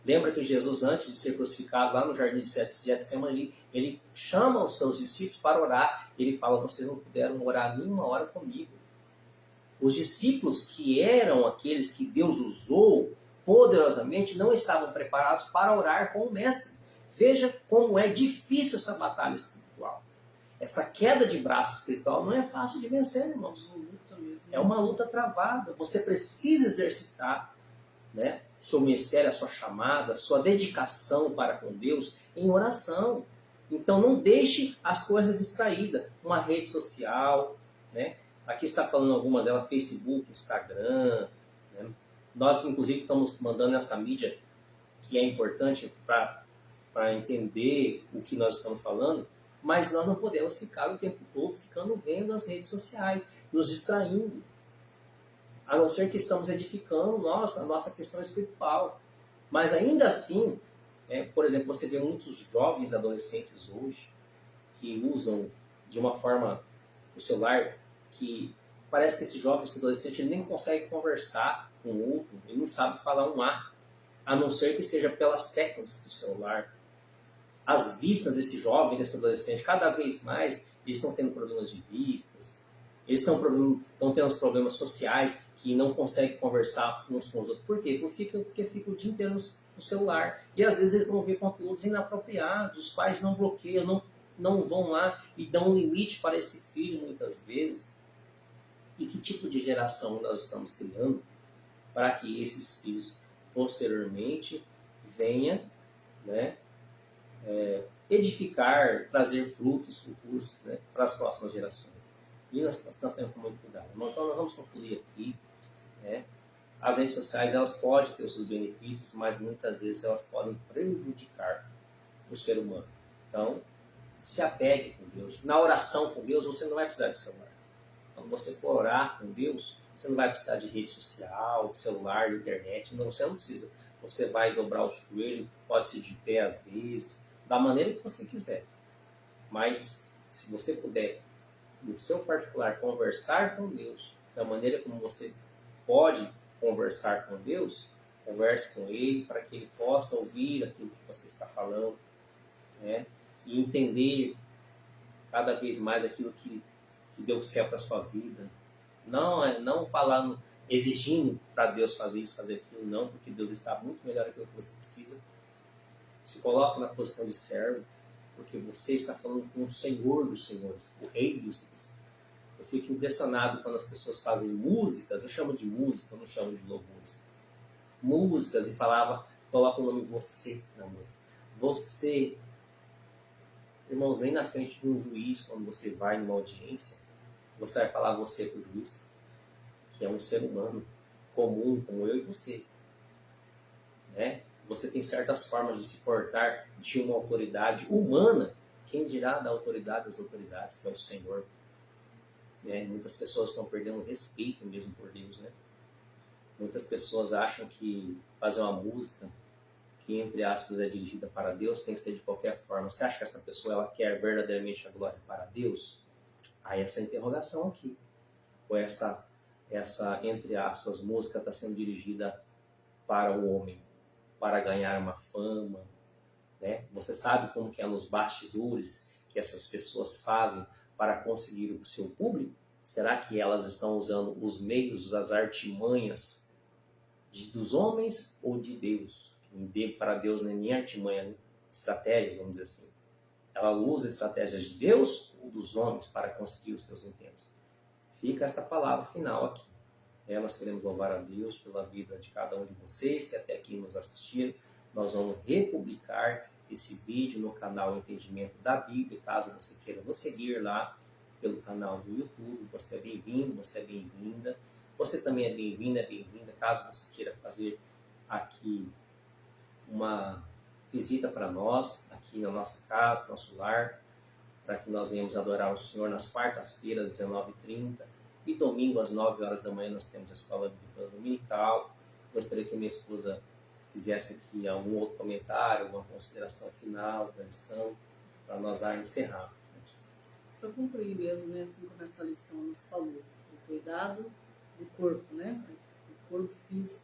A: Lembra que Jesus, antes de ser crucificado lá no jardim de Getsemane, ele chama os seus discípulos para orar. Ele fala, vocês não puderam orar nenhuma hora comigo. Os discípulos que eram aqueles que Deus usou poderosamente não estavam preparados para orar com o Mestre. Veja como é difícil essa batalha espiritual. Essa queda de braço espiritual não é fácil de vencer, irmãos. É uma luta travada. Você precisa exercitar, né, seu ministério, a sua chamada, a sua dedicação para com Deus em oração. Então não deixe as coisas distraídas. Uma rede social, né? Aqui está falando algumas delas, Facebook, Instagram. Né? Nós, inclusive, estamos mandando essa mídia que é importante para entender o que nós estamos falando, mas nós não podemos ficar o tempo todo ficando vendo as redes sociais, nos distraindo. A não ser que estamos edificando a nossa questão espiritual. Mas ainda assim, por exemplo, você vê muitos jovens adolescentes hoje que usam de uma forma o celular que parece que esse jovem, esse adolescente, ele nem consegue conversar com o outro, ele não sabe falar um a não ser que seja pelas teclas do celular. As vistas desse jovem, desse adolescente, cada vez mais, eles estão tendo problemas de vistas, Eles estão tendo os problemas sociais que não conseguem conversar uns com os outros. Por quê? Porque ficam o dia inteiro no celular. E às vezes eles vão ver conteúdos inapropriados, os pais não bloqueiam, não vão lá e dão um limite para esse filho muitas vezes. E que tipo de geração nós estamos criando para que esses filhos posteriormente venham, né, edificar, trazer frutos futuros, né, para as próximas gerações. E nós temos que tomar muito cuidado. Então nós vamos concluir aqui, né? As redes sociais, elas podem ter os seus benefícios, mas muitas vezes elas podem prejudicar o ser humano. Então, se apegue com Deus. Na oração com Deus, você não vai precisar de celular. Quando você for orar com Deus, você não vai precisar de rede social, de celular, de internet. Não, você não precisa. Você vai dobrar o joelho, pode ser de pé às vezes, da maneira que você quiser. Mas, se você puder, no seu particular, conversar com Deus, da maneira como você pode conversar com Deus, converse com Ele para que Ele possa ouvir aquilo que você está falando, né? E entender cada vez mais aquilo que Deus quer para a sua vida. Não falando, exigindo para Deus fazer isso, fazer aquilo, não, porque Deus está muito melhor aquilo que você precisa. Se coloque na posição de servo, porque você está falando com o Senhor dos Senhores, o Rei dos Reis. Eu fico impressionado quando as pessoas fazem músicas, eu chamo de música, eu não chamo de louvores. Músicas e coloca o nome você na música. Você, irmãos, nem na frente de um juiz, quando você vai numa audiência, você vai falar você para o juiz, que é um ser humano comum, como eu e você. Né? Você tem certas formas de se portar de uma autoridade humana, quem dirá da autoridade das autoridades, que é o Senhor. Né? Muitas pessoas estão perdendo respeito mesmo por Deus. Né? Muitas pessoas acham que fazer uma música que, entre aspas, é dirigida para Deus tem que ser de qualquer forma. Você acha que essa pessoa ela quer verdadeiramente a glória para Deus? Aí essa interrogação aqui. Ou essa entre aspas, música está sendo dirigida para o homem, para ganhar uma fama, né? Você sabe como que é nos bastidores que essas pessoas fazem para conseguir o seu público? Será que elas estão usando os meios, as artimanhas dos homens ou de Deus? Para Deus não é nem artimanha, né? Estratégias, vamos dizer assim. Ela usa estratégias de Deus ou dos homens para conseguir os seus intentos? Fica esta palavra final aqui. Nós queremos louvar a Deus pela vida de cada um de vocês que até aqui nos assistiram. Nós vamos republicar esse vídeo no canal Entendimento da Bíblia, caso você queira nos seguir lá pelo canal do YouTube. Você é bem-vindo, você é bem-vinda. Você também é bem-vindo, é bem-vinda, caso você queira fazer aqui uma visita para nós, aqui na nossa casa, nosso lar, para que nós venhamos adorar o Senhor nas quartas-feiras, às 19h30, e domingo, às 9 horas da manhã, nós temos a escola bíblica dominical. Gostaria que minha esposa fizesse aqui algum outro comentário, alguma consideração final da lição, para nós lá encerrar.
B: Só concluir mesmo, né, assim como essa lição nos falou, o cuidado do corpo, né, o corpo físico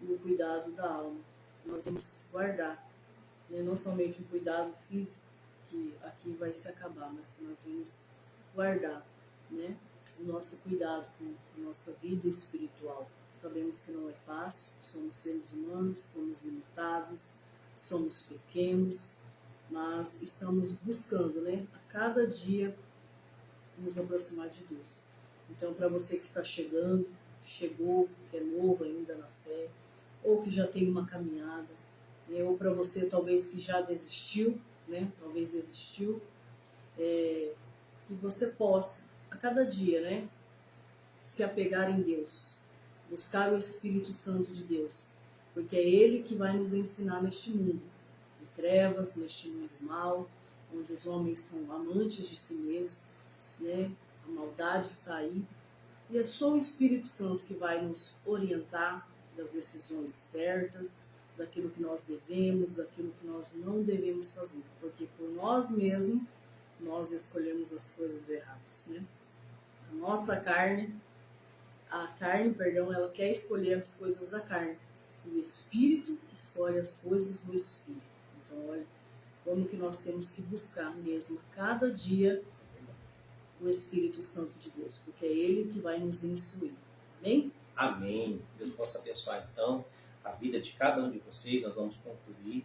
B: e o cuidado da alma. Nós temos que guardar, né, não somente o cuidado físico, que aqui vai se acabar, mas que nós vamos guardar, né, o nosso cuidado com a nossa vida espiritual. Sabemos que não é fácil, somos seres humanos, somos limitados, somos pequenos, mas estamos buscando, né, a cada dia nos aproximar de Deus. Então, para você que está chegando, que chegou, que é novo ainda na fé, ou que já tem uma caminhada, né, ou para você talvez que já desistiu, né, que você possa, a cada dia, né, se apegar em Deus, buscar o Espírito Santo de Deus, porque é Ele que vai nos ensinar neste mundo de trevas, neste mundo mal, onde os homens são amantes de si mesmos, né, a maldade está aí, e é só o Espírito Santo que vai nos orientar das decisões certas, daquilo que nós devemos, daquilo que nós não devemos fazer, porque por nós mesmos nós escolhemos as coisas erradas, né? A nossa carne, ela quer escolher as coisas da carne, o Espírito escolhe as coisas do Espírito. Então, olha, como que nós temos que buscar mesmo a cada dia o Espírito Santo de Deus, porque é Ele que vai nos instruir. Amém?
A: Amém. Deus possa abençoar, então, a vida de cada um de vocês. Nós vamos concluir.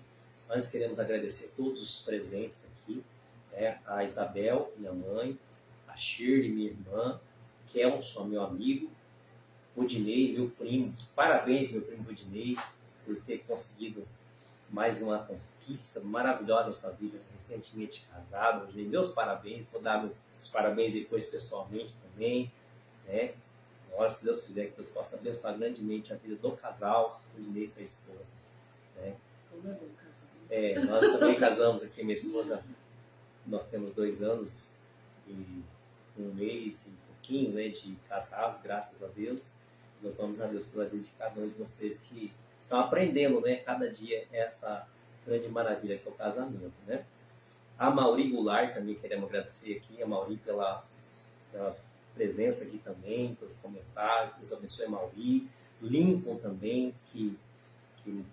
A: Antes, queremos agradecer a todos os presentes aqui, né? A Isabel, minha mãe, a Shirley, minha irmã, Kelson, meu amigo, o Dinei, meu primo. Parabéns, meu primo Dinei, por ter conseguido mais uma conquista maravilhosa na sua vida, recentemente casado. Meus parabéns, vou dar os parabéns depois pessoalmente também, né? Agora, se Deus quiser, que Deus possa abençoar grandemente a vida do casal, o Dinei e sua esposa, né?
B: Como é bom casar.
A: Nós também casamos aqui, minha esposa, nós temos 2 anos e 1 mês e pouquinho, né, de casados, graças a Deus. Louvamos a Deus pela vida de cada um de vocês que estão aprendendo, né, cada dia essa grande maravilha que é o casamento, né? A Mauri Goulart também queremos agradecer aqui, a Mauri pela presença aqui também, pelos comentários. Deus abençoe a Mauri. Lincoln também, que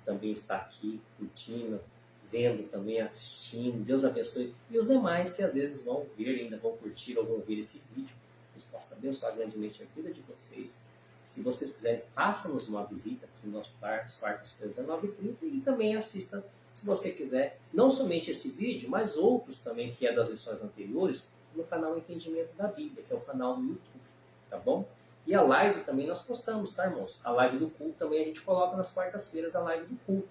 A: também está aqui curtindo, vendo também, assistindo. Deus abençoe. E os demais que às vezes vão ver, ainda vão curtir ou vão ver esse vídeo. Deus possa abençoar grandemente a vida de vocês. Se vocês quiserem, façam-nos uma visita aqui no nosso lar, às quartas-feiras, às 9h30, e também assista, se você quiser, não somente esse vídeo, mas outros também, que é das lições anteriores, no canal Entendimento da Bíblia, que é o canal do YouTube, tá bom? E a live também nós postamos, tá, irmãos? A live do culto também a gente coloca nas quartas-feiras, a live do culto.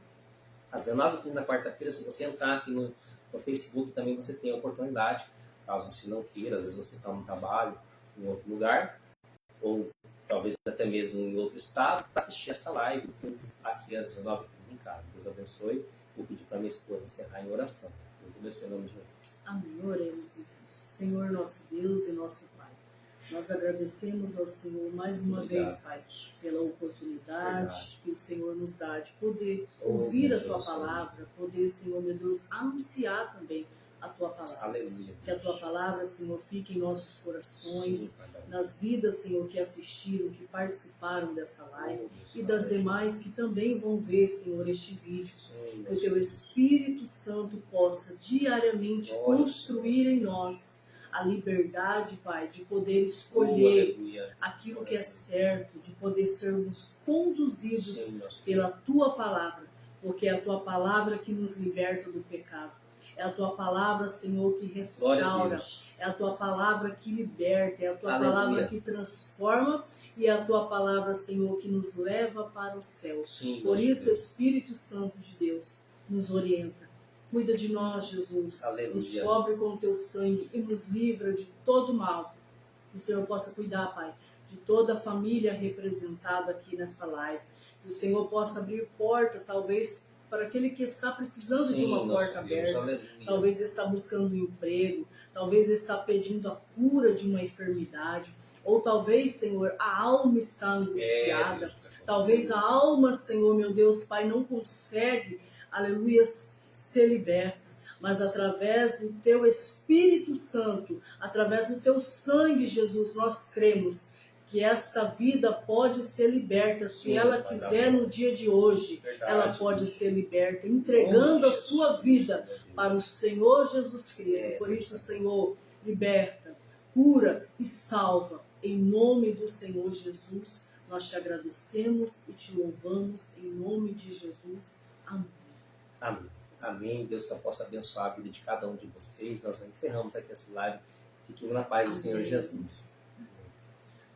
A: Às 19h30 na quarta-feira, se você entrar aqui no Facebook, também você tem a oportunidade, caso você não queira, às vezes você está no trabalho, em outro lugar, ou talvez até mesmo em outro estado, para assistir essa live aqui às 19h30 em casa. Deus abençoe. Vou pedir para minha esposa encerrar em oração. Deus abençoe em nome de Jesus.
B: Amém. Oremos, Senhor nosso Deus e nosso Pai. Nós agradecemos ao Senhor mais uma vez, Pai, pela oportunidade que o Senhor nos dá de poder ouvir a Tua palavra, poder, Senhor, meu Deus, anunciar também a Tua palavra.
A: Aleluia.
B: Que a Tua palavra, Senhor, fique em nossos corações,
A: Sim,
B: nas vidas, Senhor, que assistiram, que participaram desta live
A: Deus,
B: e das demais que também vão ver, Senhor, este vídeo.
A: Sim,
B: Que o Teu Espírito Santo possa diariamente construir em nós a liberdade, Pai, de poder escolher aquilo que é certo, de poder sermos conduzidos pela Tua palavra, porque é a Tua palavra que nos liberta do pecado. É a Tua palavra, Senhor, que restaura. É a Tua palavra que liberta. É a Tua palavra que transforma. E é a Tua palavra, Senhor, que nos leva para o céu.
A: Sim,
B: por isso, Espírito Santo de Deus nos orienta. Cuida de nós, Jesus.
A: Aleluia.
B: Nos cobre com o Teu sangue e nos livra de todo mal. Que o Senhor possa cuidar, Pai, de toda a família representada aqui nesta live. Que o Senhor possa abrir porta, talvez, para aquele que está precisando de uma porta aberta. Talvez está buscando um emprego. Talvez está pedindo a cura de uma enfermidade. Ou talvez, Senhor, a alma está angustiada. Talvez a alma, Senhor, meu Deus, Pai, não consegue, aleluia, ser liberta, mas através do Teu Espírito Santo, através do Teu sangue, Jesus, nós cremos que esta vida pode ser liberta, se ela quiser no dia de hoje, ela pode ser liberta, entregando a sua vida para o Senhor Jesus Cristo. Por isso, Senhor, liberta, cura e salva, em nome do Senhor Jesus. Nós te agradecemos e te louvamos, em nome de Jesus. Amém.
A: Amém. Amém. Deus que eu possa abençoar a vida de cada um de vocês. Nós encerramos aqui essa live. Fiquem na paz do Senhor Jesus.